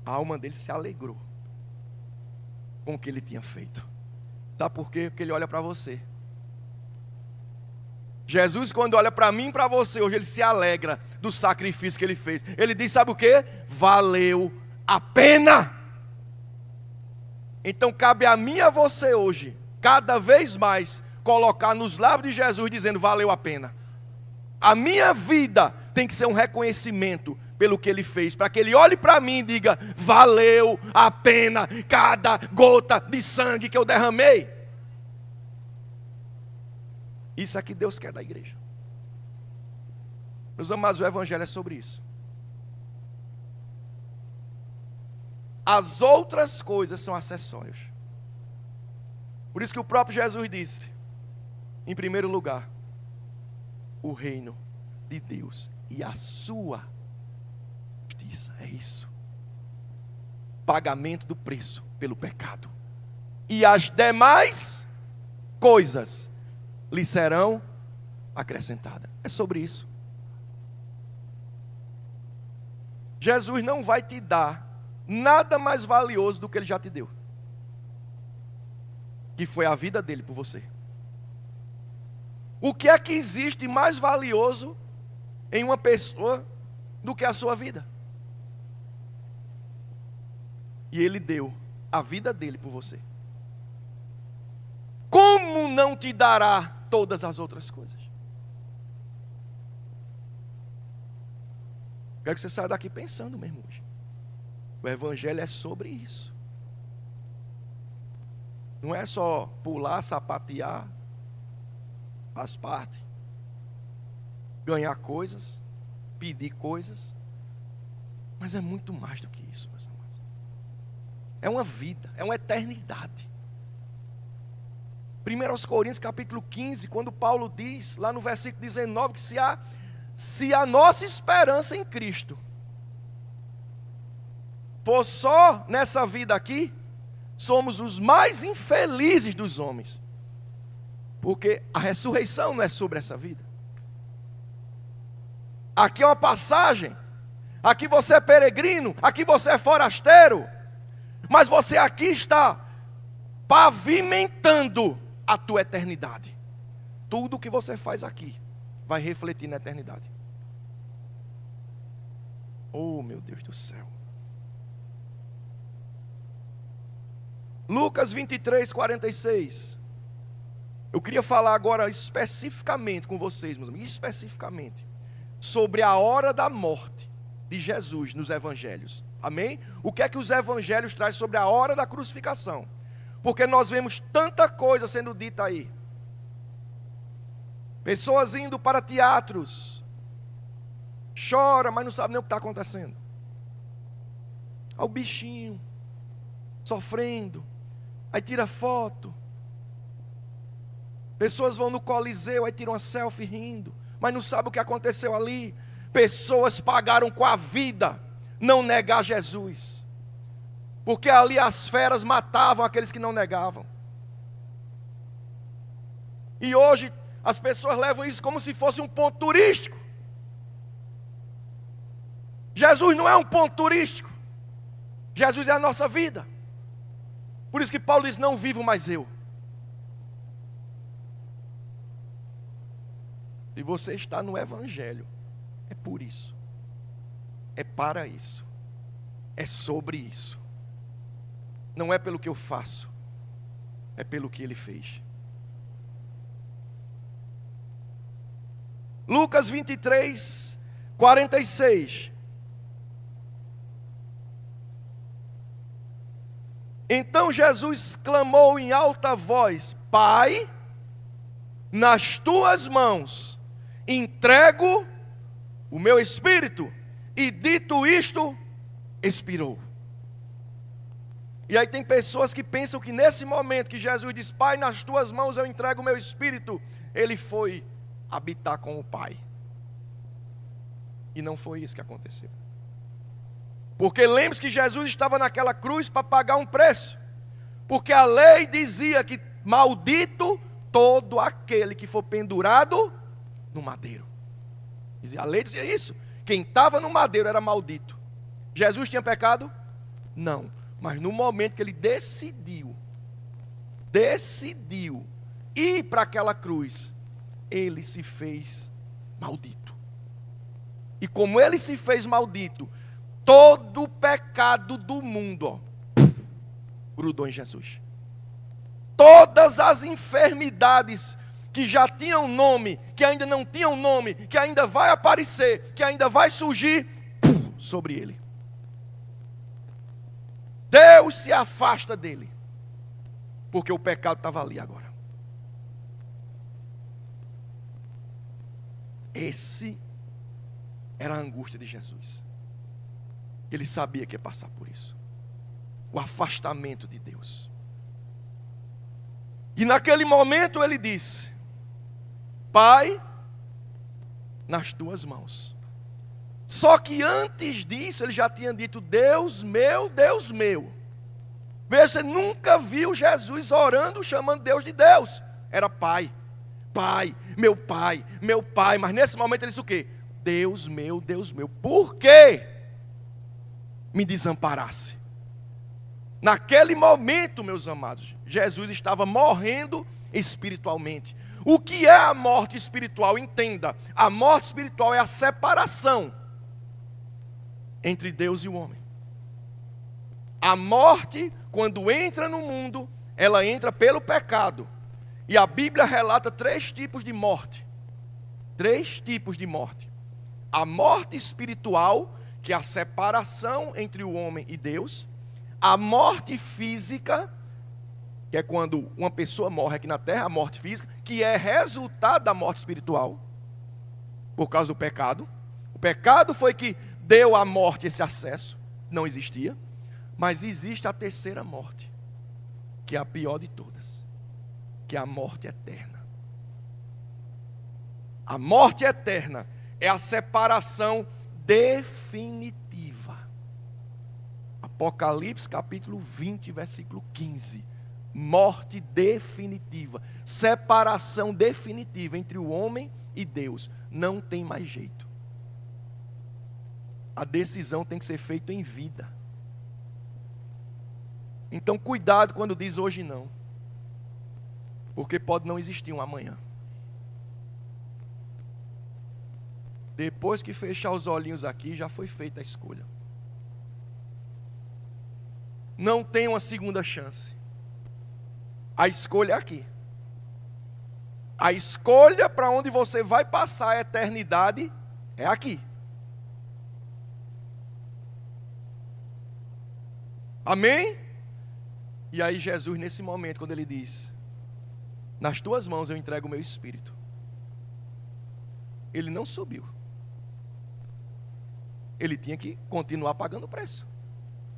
a alma dele se alegrou com o que ele tinha feito. Sabe por quê? Porque ele olha para você. Jesus, quando olha para mim e para você, hoje ele se alegra do sacrifício que ele fez. Ele diz, sabe o quê? Valeu a pena. Então cabe a mim e a você hoje, cada vez mais, colocar nos lábios de Jesus dizendo, valeu a pena. A minha vida tem que ser um reconhecimento pelo que ele fez, para que ele olhe para mim e diga, valeu a pena cada gota de sangue que eu derramei. Isso é que Deus quer da igreja. Meus amados, o evangelho é sobre isso. As outras coisas são acessórios. Por isso que o próprio Jesus disse, em primeiro lugar, o reino de Deus e a sua justiça. É isso. Pagamento do preço pelo pecado. E as demais coisas lhe serão acrescentadas. É sobre isso. Jesus não vai te dar nada mais valioso do que ele já te deu, que foi a vida dele por você. O que é que existe mais valioso em uma pessoa do que a sua vida? E ele deu a vida dele por você. Como não te dará todas as outras coisas? Quero que você saia daqui pensando mesmo hoje. O evangelho é sobre isso. Não é só pular, sapatear, faz parte. Ganhar coisas, pedir coisas. Mas é muito mais do que isso, meus amados. É uma vida, é uma eternidade. 1 Coríntios capítulo 15, quando Paulo diz, lá no versículo 19, que se a nossa esperança em Cristo for só nessa vida aqui, somos os mais infelizes dos homens. Porque a ressurreição não é sobre essa vida. Aqui é uma passagem. Aqui você é peregrino, aqui você é forasteiro. Mas você aqui está pavimentando a tua eternidade. Tudo que você faz aqui vai refletir na eternidade. Oh, meu Deus do céu. Lucas 23, 46. Eu queria falar agora especificamente com vocês, meus amigos, especificamente, sobre a hora da morte de Jesus nos evangelhos. Amém? O que é que os evangelhos trazem sobre a hora da crucificação? Porque nós vemos tanta coisa sendo dita aí. Pessoas indo para teatros, chora, mas não sabe nem o que está acontecendo. ao bichinho, sofrendo, aí tira foto. Pessoas vão no Coliseu, aí tiram uma selfie rindo, mas não sabem o que aconteceu ali. Pessoas pagaram com a vida não negar Jesus, porque ali as feras matavam aqueles que não negavam. E hoje as pessoas levam isso como se fosse um ponto turístico. Jesus não é um ponto turístico. Jesus é a nossa vida. Por isso que Paulo diz: não vivo mais eu. Se você está no Evangelho, é por isso. É para isso. É sobre isso. Não é pelo que eu faço, é pelo que Ele fez. Lucas 23, 46. Então Jesus clamou em alta voz: Pai, nas tuas mãos entrego o meu espírito. E dito isto, expirou. E aí tem pessoas que pensam que nesse momento que Jesus diz: Pai, nas tuas mãos eu entrego o meu espírito, ele foi habitar com o Pai. E não foi isso que aconteceu. Porque lembre-se que Jesus estava naquela cruz para pagar um preço. Porque a lei dizia que maldito todo aquele que for pendurado no madeiro. A lei dizia isso. Quem estava no madeiro era maldito. Jesus tinha pecado? Não. Mas no momento que ele decidiu ir para aquela cruz, ele se fez maldito. E como ele se fez maldito, todo o pecado do mundo, grudou em Jesus. Todas as enfermidades que já tinham nome, que ainda não tinham nome, que ainda vai aparecer, que ainda vai surgir, sobre ele. Deus se afasta dele, porque o pecado estava ali agora. Esse era a angústia de Jesus. Ele sabia que ia passar por isso. O afastamento de Deus. E naquele momento ele disse: Pai, nas tuas mãos. Só que antes disso ele já tinha dito: Deus meu, Deus meu. Veja, você nunca viu Jesus orando, chamando Deus de Deus. Era Pai, Pai, meu Pai, meu Pai. Mas nesse momento ele disse o quê? Deus meu, por que me desamparasse? Naquele momento, meus amados, Jesus estava morrendo espiritualmente. O que é a morte espiritual? Entenda, a morte espiritual é a separação entre Deus e o homem. A morte, quando entra no mundo, ela entra pelo pecado. E a Bíblia relata 3 tipos de morte. 3 tipos de morte. A morte espiritual, que é a separação entre o homem e Deus. A morte física, que é quando uma pessoa morre aqui na terra, a morte física, que é resultado da morte espiritual, por causa do pecado. O pecado foi que deu à morte esse acesso, não existia. Mas existe a terceira morte, que é a pior de todas, que é a morte eterna. A morte eterna é a separação definitiva. Apocalipse capítulo 20, versículo 15. Morte definitiva. Separação definitiva entre o homem e Deus. Não tem mais jeito. A decisão tem que ser feita em vida. Então cuidado quando diz hoje não. Porque pode não existir um amanhã. Depois que fechar os olhinhos aqui, já foi feita a escolha. Não tem uma segunda chance. A escolha é aqui. A escolha para onde você vai passar a eternidade é aqui. Amém? E aí Jesus, nesse momento, quando ele diz: nas tuas mãos eu entrego o meu espírito, ele não subiu. Ele tinha que continuar pagando o preço.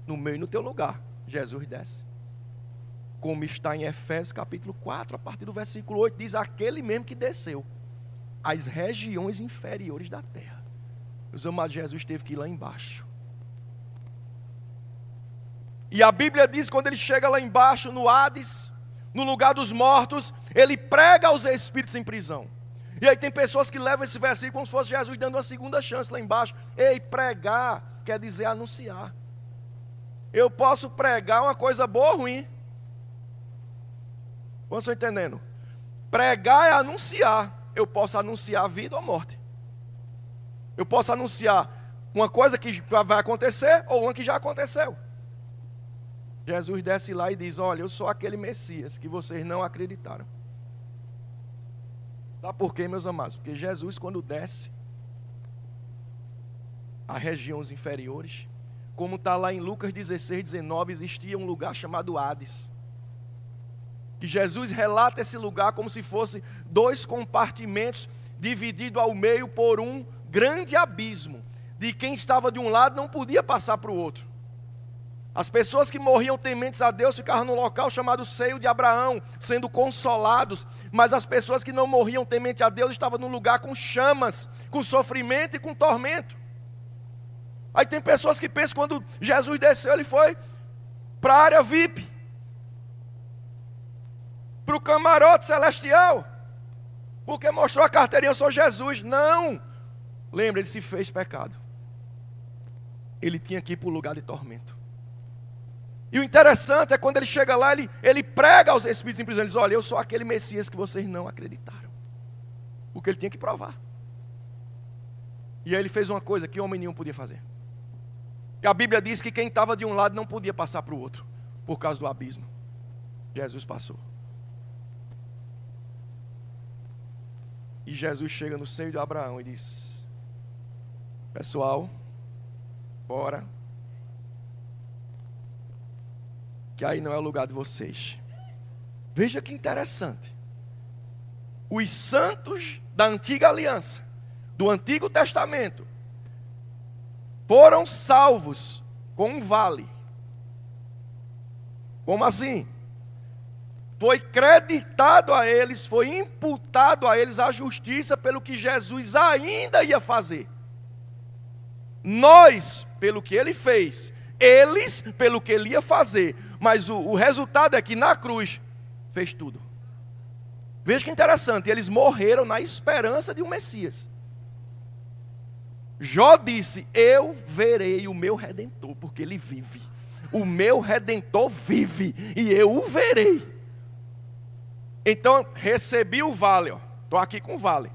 no meu e no teu lugar. Jesus desce. Como está em Efésios capítulo 4, a partir do versículo 8, diz: aquele mesmo que desceu às regiões inferiores da terra. Meus amados, Jesus teve que ir lá embaixo. E a Bíblia diz, quando ele chega lá embaixo, no Hades, no lugar dos mortos, ele prega aos espíritos em prisão. E aí tem pessoas que levam esse versículo como se fosse Jesus dando uma segunda chance lá embaixo. Ei, pregar quer dizer anunciar. Eu posso pregar uma coisa boa ou ruim. Vocês estão entendendo? Pregar é anunciar. Eu posso anunciar vida ou morte. Eu posso anunciar uma coisa que vai acontecer ou uma que já aconteceu. Jesus desce lá e diz: olha, eu sou aquele Messias que vocês não acreditaram. Sabe por quê, meus amados? Porque Jesus, quando desce a regiões inferiores, como está lá em Lucas 16, 19, existia um lugar chamado Hades. Que Jesus relata esse lugar como se fosse 2 compartimentos divididos ao meio por um grande abismo. De quem estava de um lado não podia passar para o outro. As pessoas que morriam tementes a Deus ficavam no local chamado seio de Abraão, sendo consolados. Mas as pessoas que não morriam temente a Deus estavam num lugar com chamas, com sofrimento e com tormento. Aí tem pessoas que pensam que quando Jesus desceu, ele foi para a área VIP, para o camarote celestial, porque mostrou a carteirinha: eu sou Jesus. Não! Lembra, ele se fez pecado. Ele tinha que ir para o lugar de tormento. E o interessante é quando ele chega lá, ele prega aos espíritos em prisão. Ele diz: olha, eu sou aquele Messias que vocês não acreditaram. Porque ele tinha que provar. E aí ele fez uma coisa que homem nenhum podia fazer. E a Bíblia diz que quem estava de um lado não podia passar para o outro, por causa do abismo. Jesus passou. E Jesus chega no seio de Abraão e diz: pessoal, bora, que aí não é o lugar de vocês. Veja que interessante. Os santos da antiga aliança, do Antigo Testamento, foram salvos com um vale. Como assim? Foi creditado a eles, foi imputado a eles a justiça pelo que Jesus ainda ia fazer. Nós, pelo que ele fez, eles, pelo que ele ia fazer. Mas o resultado é que na cruz, fez tudo. Veja que interessante, eles morreram na esperança de um Messias. Jó disse: eu verei o meu Redentor, porque ele vive. O meu Redentor vive, e eu o verei. Então, recebi o vale, estou aqui com o vale.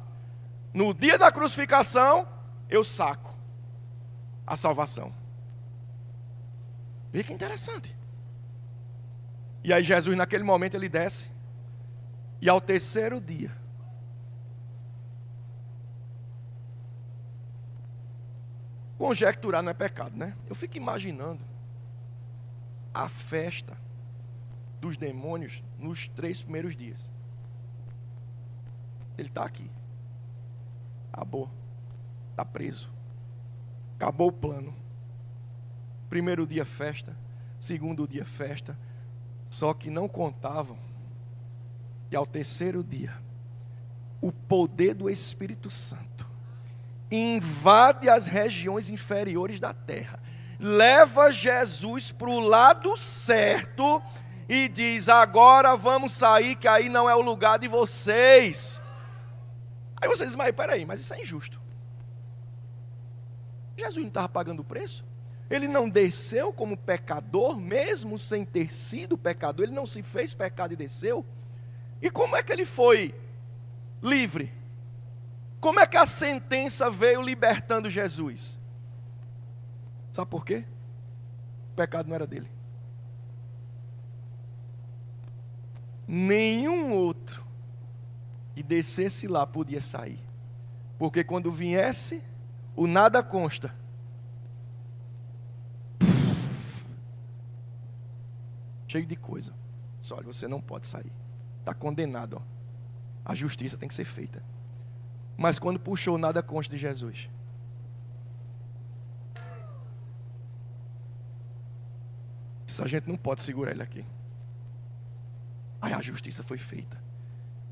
No dia da crucificação, eu saco a salvação. Veja que interessante. E aí Jesus, naquele momento, ele desce. E ao terceiro dia, conjecturar não é pecado, né? Eu fico imaginando a festa dos demônios nos 3 primeiros dias. Ele está aqui. Acabou. Está preso. Acabou o plano. Primeiro dia festa. Segundo dia festa. Só que não contavam que ao terceiro dia o poder do Espírito Santo invade as regiões inferiores da terra, leva Jesus para o lado certo e diz: agora vamos sair, que aí não é o lugar de vocês. Aí vocês dizem: mas peraí, mas isso é injusto. Jesus não estava pagando o preço? Ele não desceu como pecador, mesmo sem ter sido pecador? Ele não se fez pecado e desceu? E como é que ele foi livre? Como é que a sentença veio libertando Jesus? Sabe por quê? O pecado não era dele. Nenhum outro que descesse lá podia sair. Porque quando viesse, o nada consta. Cheio de coisa. Só, olha, você não pode sair. Está condenado. Ó. A justiça tem que ser feita. Mas quando puxou, nada consta de Jesus. A gente não pode segurar ele aqui. Aí a justiça foi feita.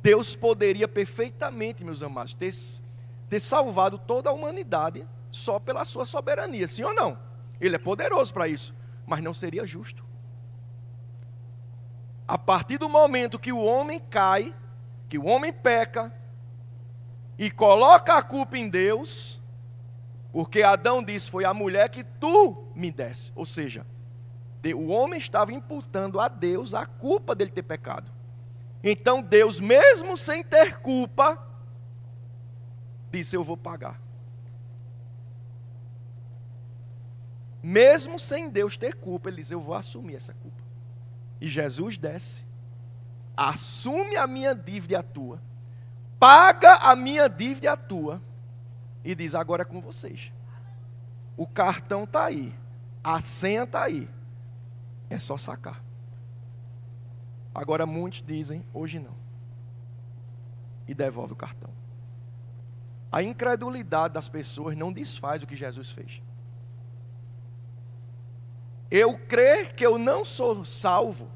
Deus poderia perfeitamente, meus amados, ter salvado toda a humanidade só pela sua soberania, sim ou não? Ele é poderoso para isso, mas não seria justo. A partir do momento que o homem cai, que o homem peca e coloca a culpa em Deus, porque Adão disse, foi a mulher que tu me desse, ou seja, o homem estava imputando a Deus a culpa dele ter pecado. Então Deus, mesmo sem ter culpa, disse, eu vou pagar. Mesmo sem Deus ter culpa, ele diz, eu vou assumir essa culpa. E Jesus desce, assume a minha dívida e a tua, paga a minha dívida e a tua, e diz, agora é com vocês. O cartão está aí, a senha está aí, é só sacar. Agora muitos dizem, hoje não, e devolve o cartão. A incredulidade das pessoas não desfaz o que Jesus fez. Eu crer que eu não sou salvo,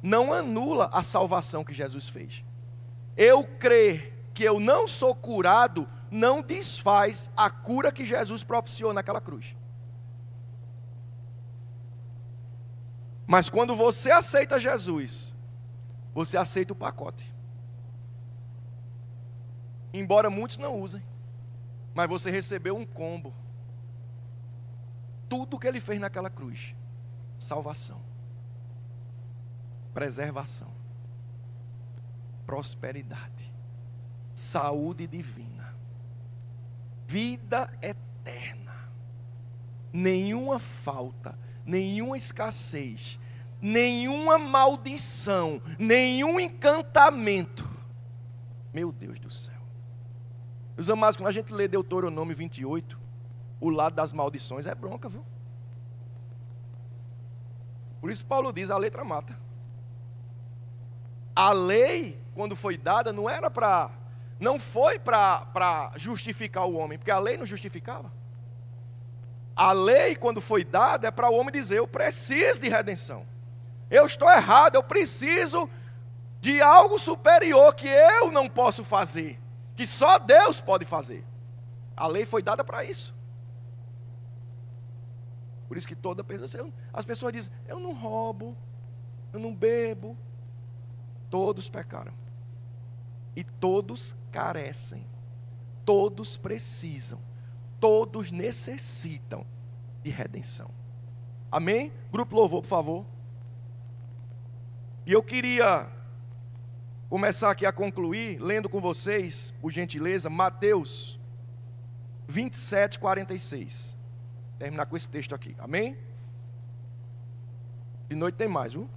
não anula a salvação que Jesus fez. Eu crer que eu não sou curado, não desfaz a cura que Jesus propiciou naquela cruz. Mas quando você aceita Jesus, você aceita o pacote. Embora muitos não usem, mas você recebeu um combo. Tudo que ele fez naquela cruz: salvação, preservação, prosperidade, saúde divina, vida eterna, nenhuma falta, nenhuma escassez, nenhuma maldição, nenhum encantamento. Meu Deus do céu. Meus amados, quando a gente lê Deuteronômio 28, o lado das maldições é bronca, viu? Por isso Paulo diz, a letra mata. A lei, quando foi dada, não foi para justificar o homem, porque a lei não justificava. A lei, quando foi dada, é para o homem dizer, eu preciso de redenção. Eu estou errado, eu preciso de algo superior que eu não posso fazer, que só Deus pode fazer. A lei foi dada para isso. Por isso que toda pessoa, as pessoas dizem, eu não roubo, eu não bebo. Todos pecaram. E todos carecem. Todos precisam. Todos necessitam de redenção. Amém? Grupo Louvor, por favor. E eu queria começar aqui a concluir, lendo com vocês, por gentileza, Mateus 27, 46. Terminar com esse texto aqui, amém? De noite tem mais, viu?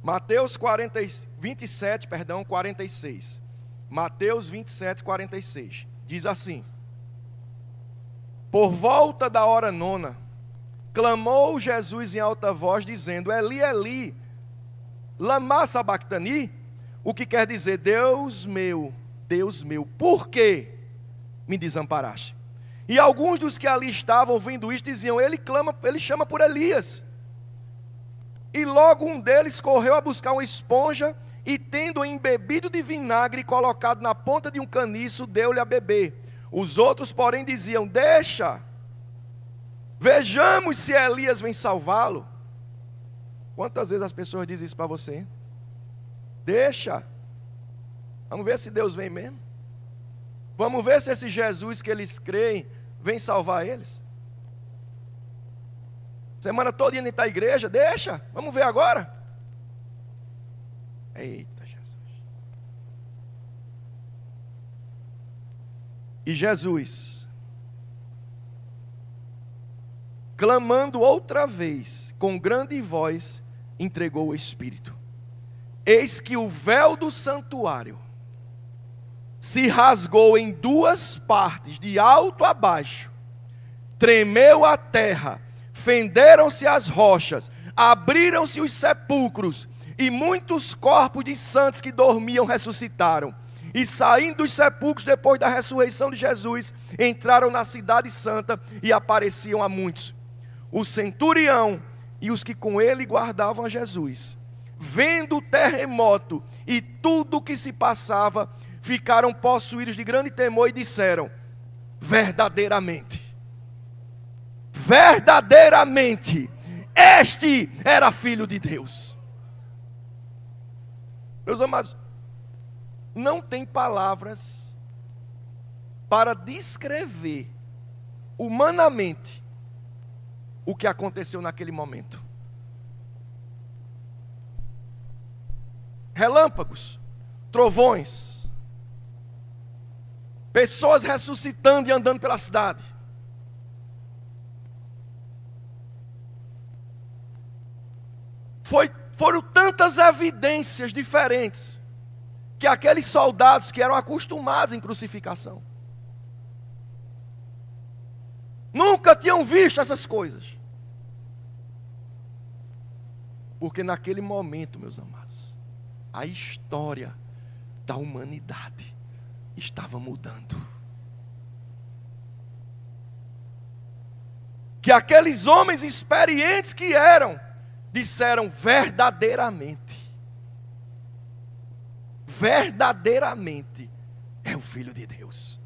Mateus 27, 46. Mateus 27, 46. Diz assim: por volta da hora nona, clamou Jesus em alta voz, dizendo, Eli, Eli, lama sabachthani? O que quer dizer, Deus meu, por que me desamparaste? E alguns dos que ali estavam ouvindo isto diziam, ele chama por Elias. E logo um deles correu a buscar uma esponja e tendo-o embebido de vinagre e colocado na ponta de um caniço, deu-lhe a beber. Os outros, porém, diziam, deixa, vejamos se Elias vem salvá-lo. Quantas vezes as pessoas dizem isso para você? Deixa, vamos ver se Deus vem mesmo. Vamos ver se esse Jesus que eles creem vem salvar eles. Semana toda indo para a igreja, deixa, vamos ver agora. Eita Jesus. E Jesus, clamando outra vez, com grande voz, entregou o Espírito. Eis que o véu do santuário se rasgou em duas partes, de alto a baixo. Tremeu a terra, fenderam-se as rochas, abriram-se os sepulcros, e muitos corpos de santos que dormiam ressuscitaram. E saindo dos sepulcros depois da ressurreição de Jesus, entraram na cidade santa e apareciam a muitos. O centurião e os que com ele guardavam a Jesus, vendo o terremoto e tudo o que se passava, ficaram possuídos de grande temor e disseram: verdadeiramente, este era filho de Deus. Meus amados, não tem palavras para descrever humanamente o que aconteceu naquele momento. Relâmpagos, trovões, pessoas ressuscitando e andando pela cidade. Foram tantas evidências diferentes que aqueles soldados que eram acostumados em crucificação nunca tinham visto essas coisas. Porque naquele momento, meus amados, a história da humanidade estava mudando. Que aqueles homens experientes que eram, disseram: verdadeiramente é o Filho de Deus.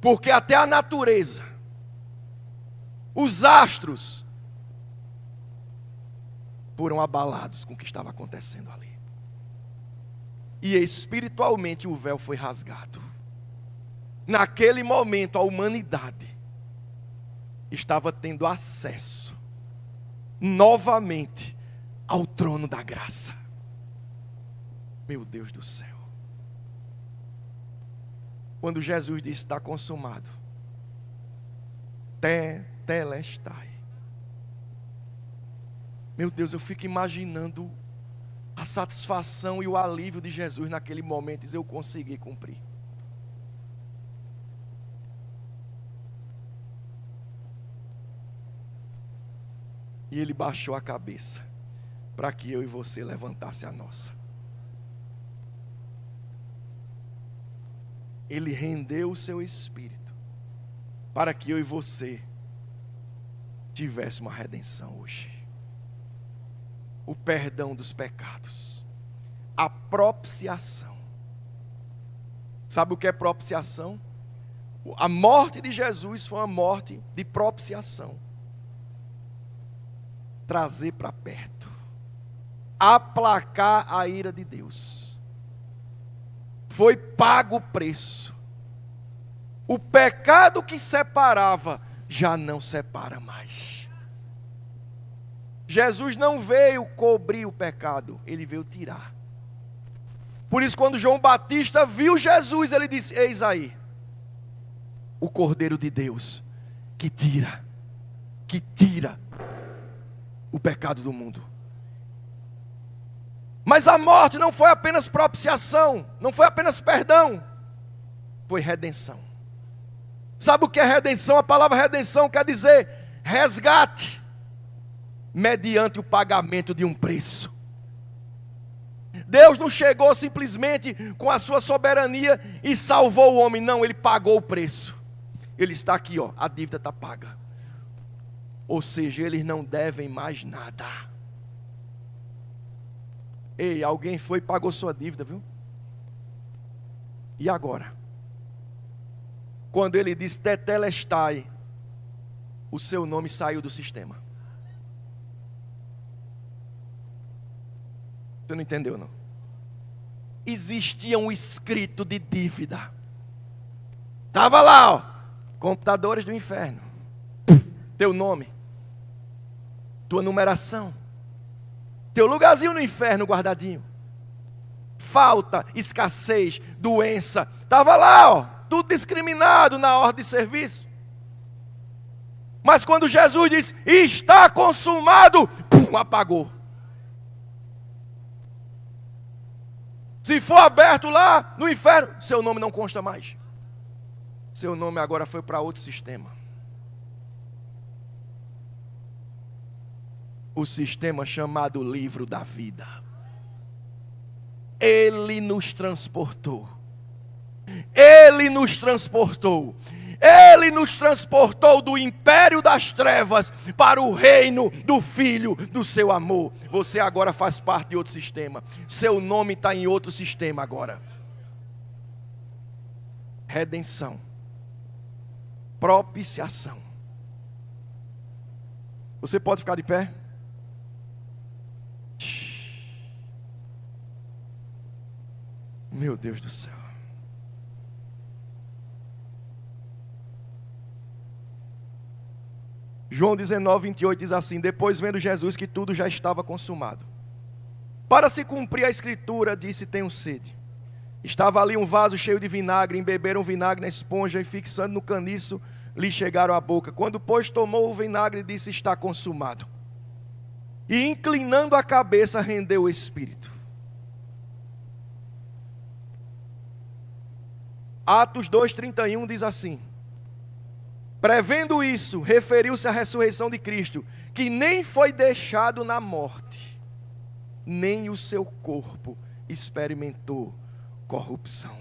Porque até a natureza, os astros, foram abalados com o que estava acontecendo ali. E espiritualmente o véu foi rasgado. Naquele momento a humanidade estava tendo acesso novamente ao trono da graça. Meu Deus do céu. Quando Jesus disse: está consumado, tetelestai. Meu Deus, eu fico imaginando a satisfação e o alívio de Jesus naquele momento, dizer: eu consegui cumprir. E ele baixou a cabeça para que eu e você levantasse a nossa. Ele rendeu o seu espírito para que eu e você tivéssemos uma redenção hoje. O perdão dos pecados, a propiciação. Sabe o que é propiciação? A morte de Jesus foi uma morte de propiciação. Trazer para perto, aplacar a ira de Deus. Foi pago o preço. O pecado que separava já não separa mais. Jesus não veio cobrir o pecado, ele veio tirar. Por isso, quando João Batista viu Jesus, ele disse: eis aí o Cordeiro de Deus que tira o pecado do mundo. Mas a morte não foi apenas propiciação, não foi apenas perdão, foi redenção. Sabe o que é redenção? A palavra redenção quer dizer resgate, mediante o pagamento de um preço. Deus não chegou simplesmente com a sua soberania e salvou o homem, não, ele pagou o preço. Ele está aqui, ó, a dívida está paga. Ou seja, eles não devem mais nada. Ei, alguém foi e pagou sua dívida, viu? E agora? Quando ele diz tetelestai, o seu nome saiu do sistema. Você não entendeu, não? Existia um escrito de dívida. Estava lá, ó, computadores do inferno. Teu nome, tua numeração, teu lugarzinho no inferno guardadinho. Falta, escassez, doença, estava lá, ó, tudo discriminado na ordem de serviço. Mas quando Jesus disse: está consumado, pum, apagou. Se for aberto lá no inferno, seu nome não consta mais. Seu nome agora foi para outro sistema. O sistema chamado livro da vida. Ele nos transportou. Ele nos transportou. Ele nos transportou do império das trevas para o reino do Filho do seu amor. Você agora faz parte de outro sistema. Seu nome está em outro sistema agora. Redenção. Propiciação. Você pode ficar de pé? Meu Deus do céu. João 19:28 diz assim: depois vendo Jesus que tudo já estava consumado, para se cumprir a escritura, disse: tenho sede. Estava ali um vaso cheio de vinagre, embeberam vinagre na esponja e fixando no caniço, lhe chegaram à boca. Quando pois tomou o vinagre, disse: está consumado. E inclinando a cabeça, rendeu o espírito. Atos 2:31 diz assim: prevendo isso, referiu-se à ressurreição de Cristo, que nem foi deixado na morte, nem o seu corpo experimentou corrupção.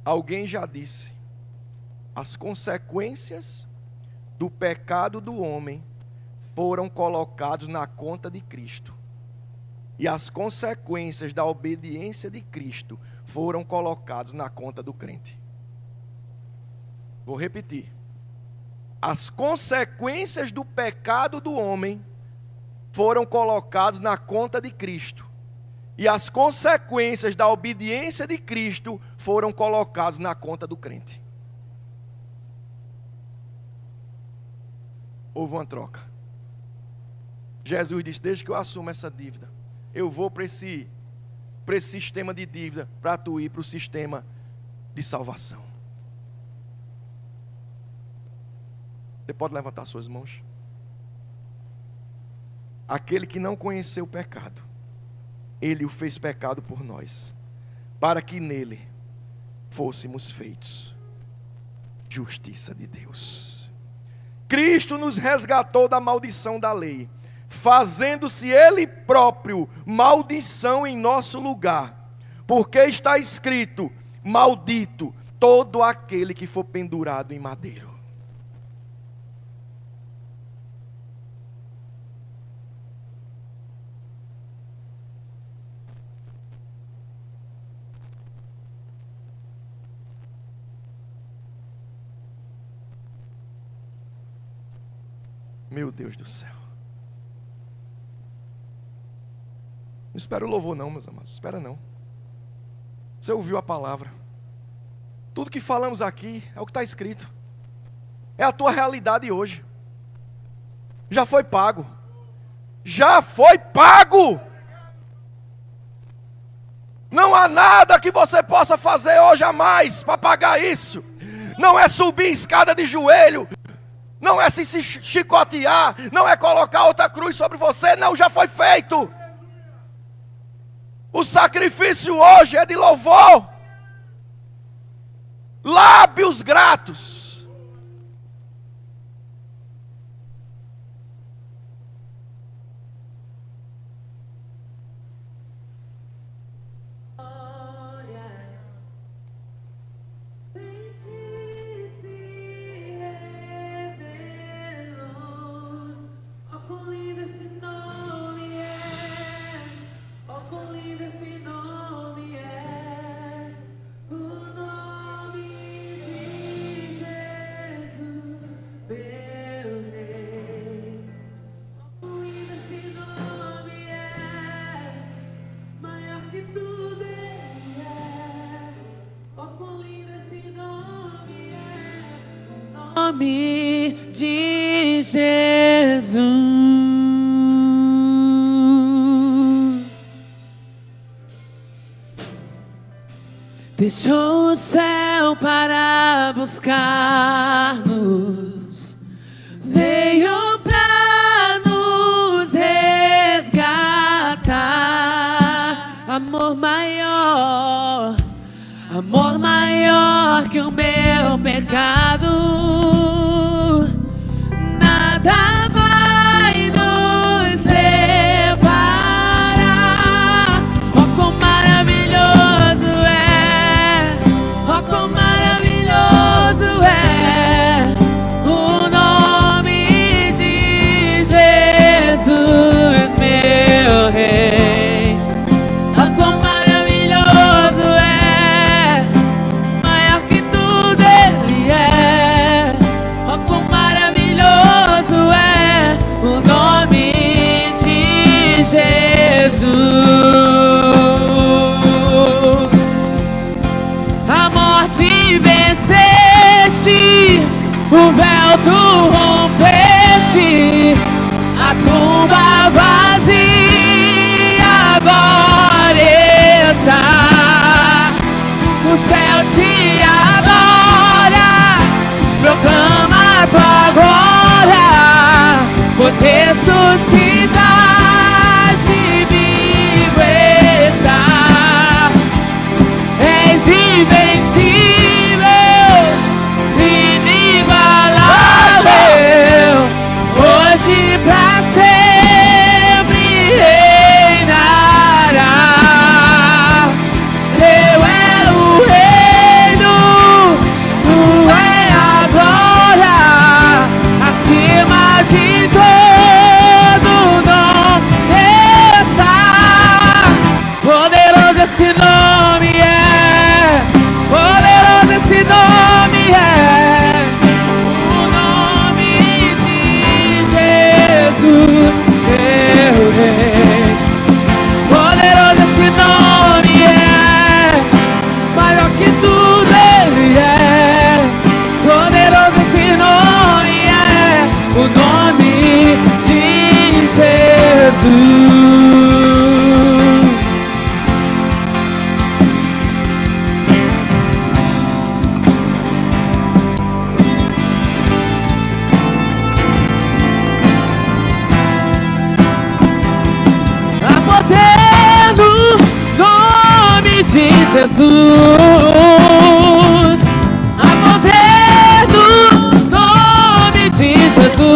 Alguém já disse: as consequências do pecado do homem foram colocadas na conta de Cristo, e as consequências da obediência de Cristo foram colocadas na conta do crente. Vou repetir. As consequências do pecado do homem foram colocadas na conta de Cristo, e as consequências da obediência de Cristo foram colocadas na conta do crente. Houve uma troca. Jesus disse: desde que eu assumo essa dívida, eu vou para esse sistema de dívida, para tu ir para o sistema de salvação. Você pode levantar suas mãos? Aquele que não conheceu o pecado, Ele o fez pecado por nós, para que nele fôssemos feitos justiça de Deus. Cristo nos resgatou da maldição da lei, fazendo-se Ele próprio maldição em nosso lugar, porque está escrito: maldito todo aquele que for pendurado em madeiro. Meu Deus do céu. Não espera o louvor não, meus amados. Espera não. Você ouviu a palavra. Tudo que falamos aqui é o que está escrito. É a tua realidade hoje. Já foi pago. Já foi pago. Não há nada que você possa fazer hoje a mais para pagar isso. Não é subir escada de joelho. Não é se chicotear. Não é colocar outra cruz sobre você. Não, já foi feito. O sacrifício hoje é de louvor. Lábios gratos. Nome de Jesus. Deixou o céu para buscar-nos, veio para nos resgatar. Amor maior que o meu pecado. Nada vai nos separar. A tumba vazia agora está. O céu te adora, proclama a tua glória, pois ressuscitaste, vivo está. És invencível, inigualável, hoje pra sempre reinará. Teu é o reino, tu é a glória, acima de todo nome está. Poderoso esse nome é, poderoso esse nome é, o nome de Jesus, meu rei. Poderoso esse nome é, maior que tudo ele é. Poderoso esse nome é, o nome de Jesus. Há poder no nome de Jesus. Há poder no nome de Jesus.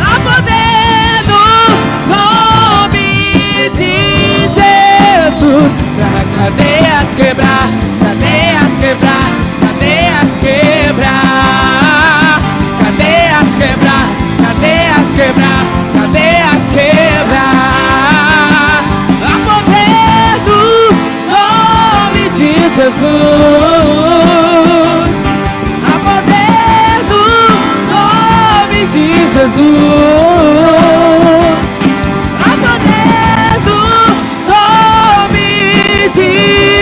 Há poder no nome de Jesus. Pra cadeias quebrar, cadeias quebrar, cadeias quebrar, cadeias quebrar, cadeias quebrar, cadeias quebrar. Há poder no nome de Jesus. Há poder no nome de Jesus. Há poder no nome de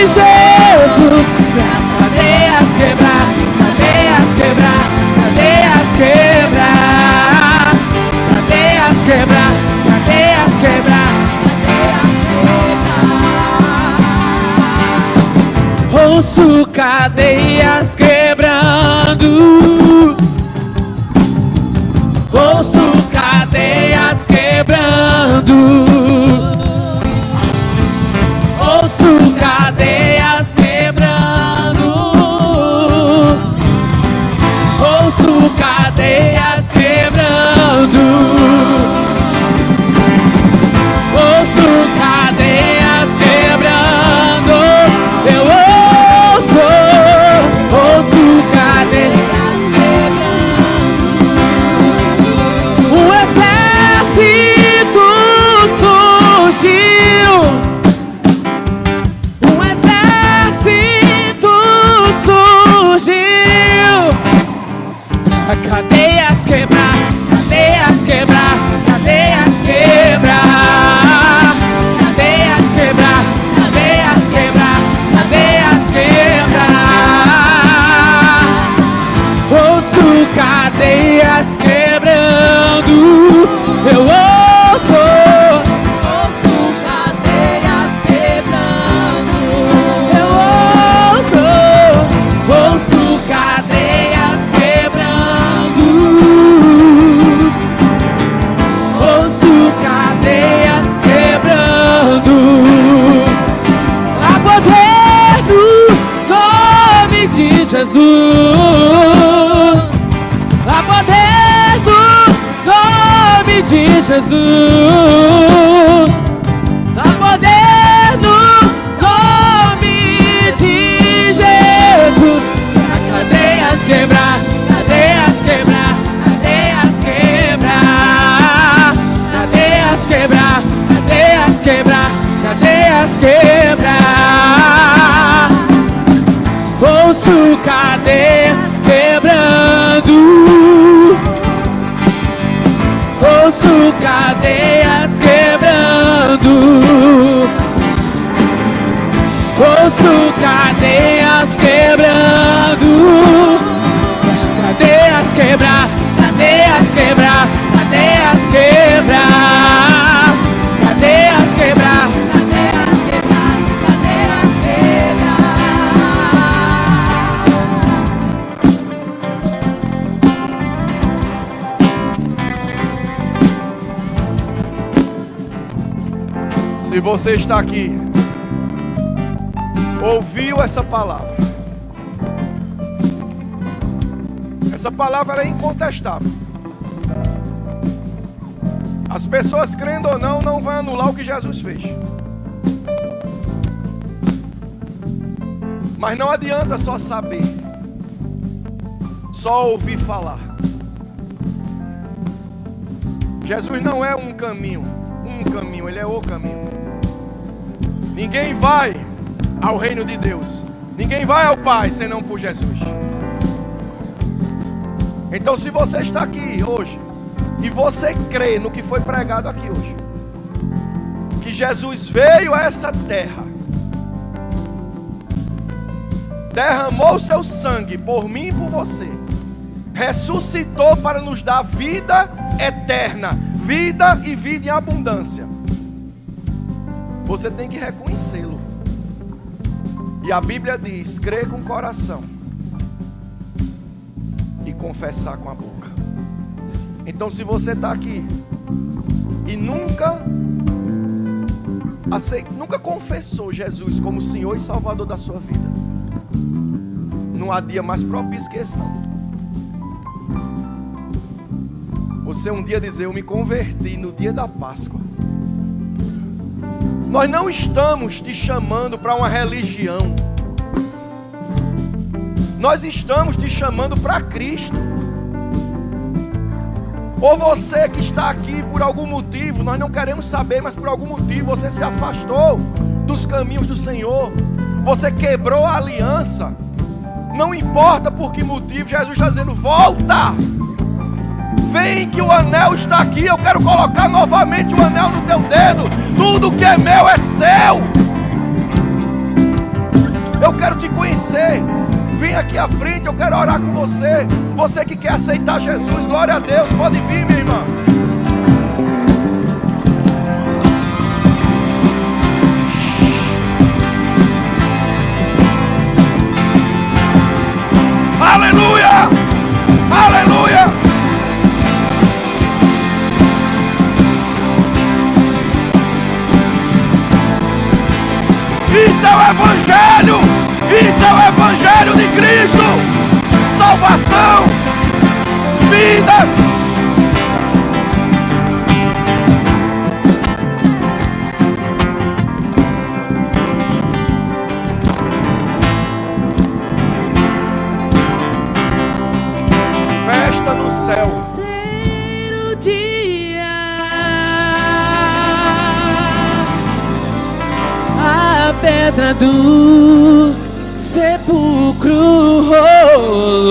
Jesus. Pra cadeias quebrar, cadeias quebrar, cadeias quebrar, cadeias quebrar, cadeias quebrar, cadeias quebrar. Ouço cadeias quebrando. Ouço cadeias quebrando. Ouço cadeias quebrando. Ouço cadeias quebrando. Ouço cadeias quebrando. Eu ouço cadeias quebrando. Um exército surgiu. Um exército surgiu. Pra cadeias quebrar, cadeias quebrar, cadeias quebrar, cadeias quebrar, cadeias quebrar, cadeias quebrar. Ouço cadeias quebrando. Eu ouço cadeias quebrando. Eu ouço cadeias quebrando. Ouço cadeias quebrando. Há poder no nome de Jesus. Há poder no nome de Jesus. Há poder no nome de Jesus. Pra cadeias quebrar, cadeias quebrar, cadeias quebrar, cadeias quebrar, cadeias quebrar, cadeias quebrar. Ouço cadeias quebrando. Ouço cadeias quebrando. Ouço cadeias quebrando. Cadeias quebrar, cadeias quebrar, Se você está aqui, ouviu essa palavra, essa palavra é incontestável. As pessoas, crendo ou não, não vão anular o que Jesus fez. Mas não adianta só saber, só ouvir falar. Jesus não é um caminho, Ele é o caminho. Ninguém vai ao reino de Deus, ninguém vai ao Pai senão por Jesus. Então, se você está aqui hoje e você crê no que foi pregado aqui hoje, que Jesus veio a essa terra, derramou seu sangue por mim e por você, ressuscitou para nos dar vida eterna, vida e vida em abundância, você tem que reconhecê-lo. E a Bíblia diz: crer com o coração e confessar com a boca. Então, se você está aqui e nunca confessou Jesus como Senhor e Salvador da sua vida, não há dia mais propício que esse não. Você um dia dizer: eu me converti no dia da Páscoa. Nós não estamos te chamando para uma religião. Nós estamos te chamando para Cristo. Ou você que está aqui por algum motivo, nós não queremos saber, mas por algum motivo você se afastou dos caminhos do Senhor, você quebrou a aliança. Não importa por que motivo, Jesus está dizendo: volta, vem que o anel está aqui. Eu quero colocar novamente o anel no teu dedo. Tudo que é meu é seu. Eu quero te conhecer. Vem aqui à frente, eu quero orar com você. Você que quer aceitar Jesus, glória a Deus, pode vir, minha irmã. Aleluia! Aleluia! Isso é o Evangelho! Isso é o Evangelho de Cristo! Salvação! Vidas! Festa no céu! Terceiro dia, a pedra do sepulcro rolou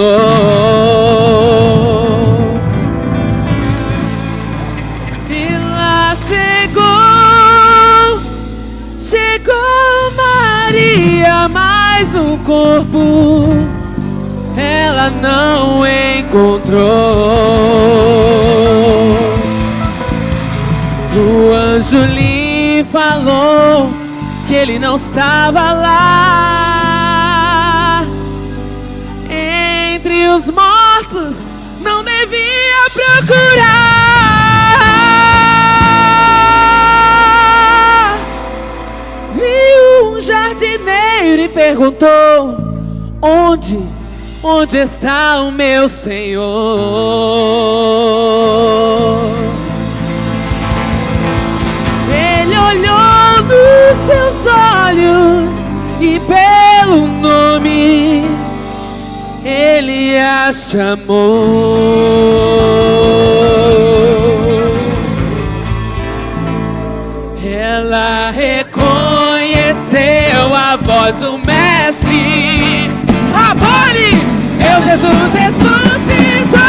e lá chegou Maria, mas o corpo ela não encontrou. O anjo lhe falou que ele não estava lá entre os mortos, não devia procurar. Viu um jardineiro e perguntou: onde está o meu Senhor? Ele olhou nos seus olhos e pelo nome ele a chamou. Ela reconheceu a voz do Mestre. Rabone, meu Jesus ressuscitou.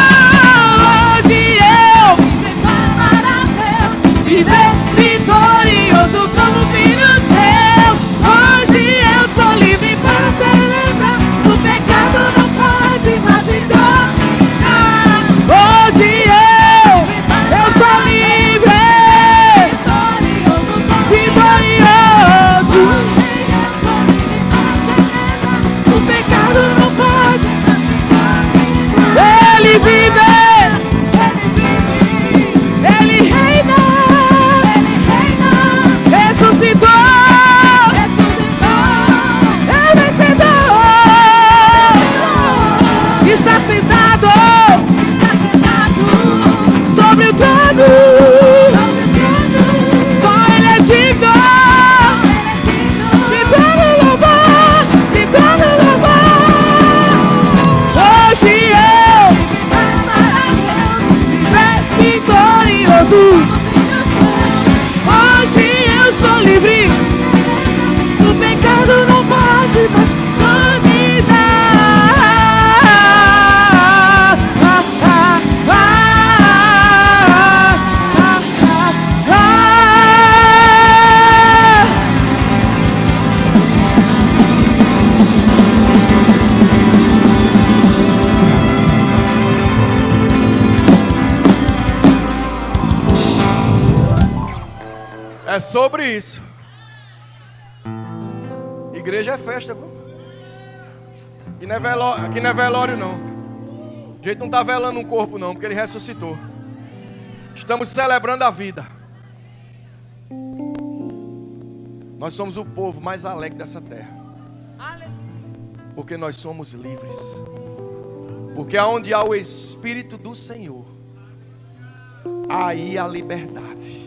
Hoje eu para Deus viver vitorioso como filho seu. Hoje eu sou livre para celebrar. O pecado não pode mais me dominar. Hoje eu sou livre, vitorioso. Só Ele é digno de todo louvor, de todo louvor. Hoje eu viver vitorioso. Hoje eu sou livre. O pecado não pode mais dominar. É sobre isso. Igreja é festa, viu? Aqui não é velório, não. A gente não está velando um corpo, não, porque ele ressuscitou. Estamos celebrando a vida. Nós somos o povo mais alegre dessa terra. Porque nós somos livres. Porque aonde há o Espírito do Senhor, aí há liberdade.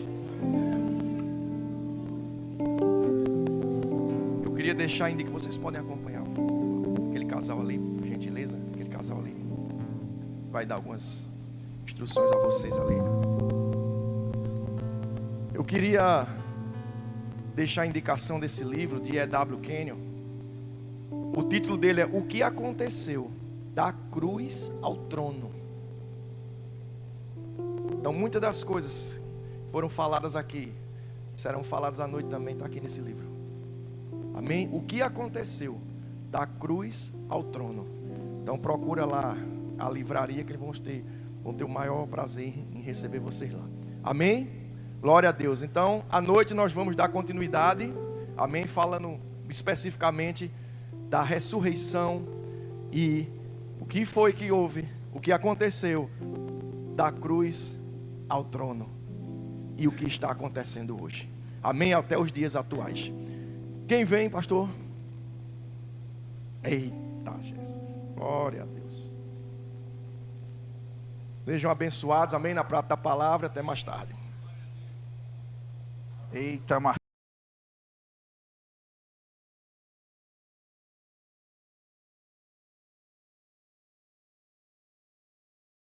Eu queria deixar ainda que vocês podem acompanhar aquele casal ali, por gentileza. Aquele casal ali vai dar algumas instruções a vocês ali. Eu queria deixar a indicação desse livro de E.W. Kenyon. O título dele é O que aconteceu da cruz ao trono. Então muitas das coisas que foram faladas aqui serão faladas à noite também, está aqui nesse livro. Amém? O que aconteceu da cruz ao trono. Então procura lá a livraria que eles vão ter o maior prazer em receber vocês lá. Amém? Glória a Deus. Então à noite nós vamos dar continuidade. Amém? Falando especificamente da ressurreição e o que foi que houve, o que aconteceu da cruz ao trono e o que está acontecendo hoje. Amém? Até os dias atuais. Quem vem, pastor? Eita, Jesus. Glória a Deus. Sejam abençoados. Amém? Na prata da palavra. Até mais tarde. Eita,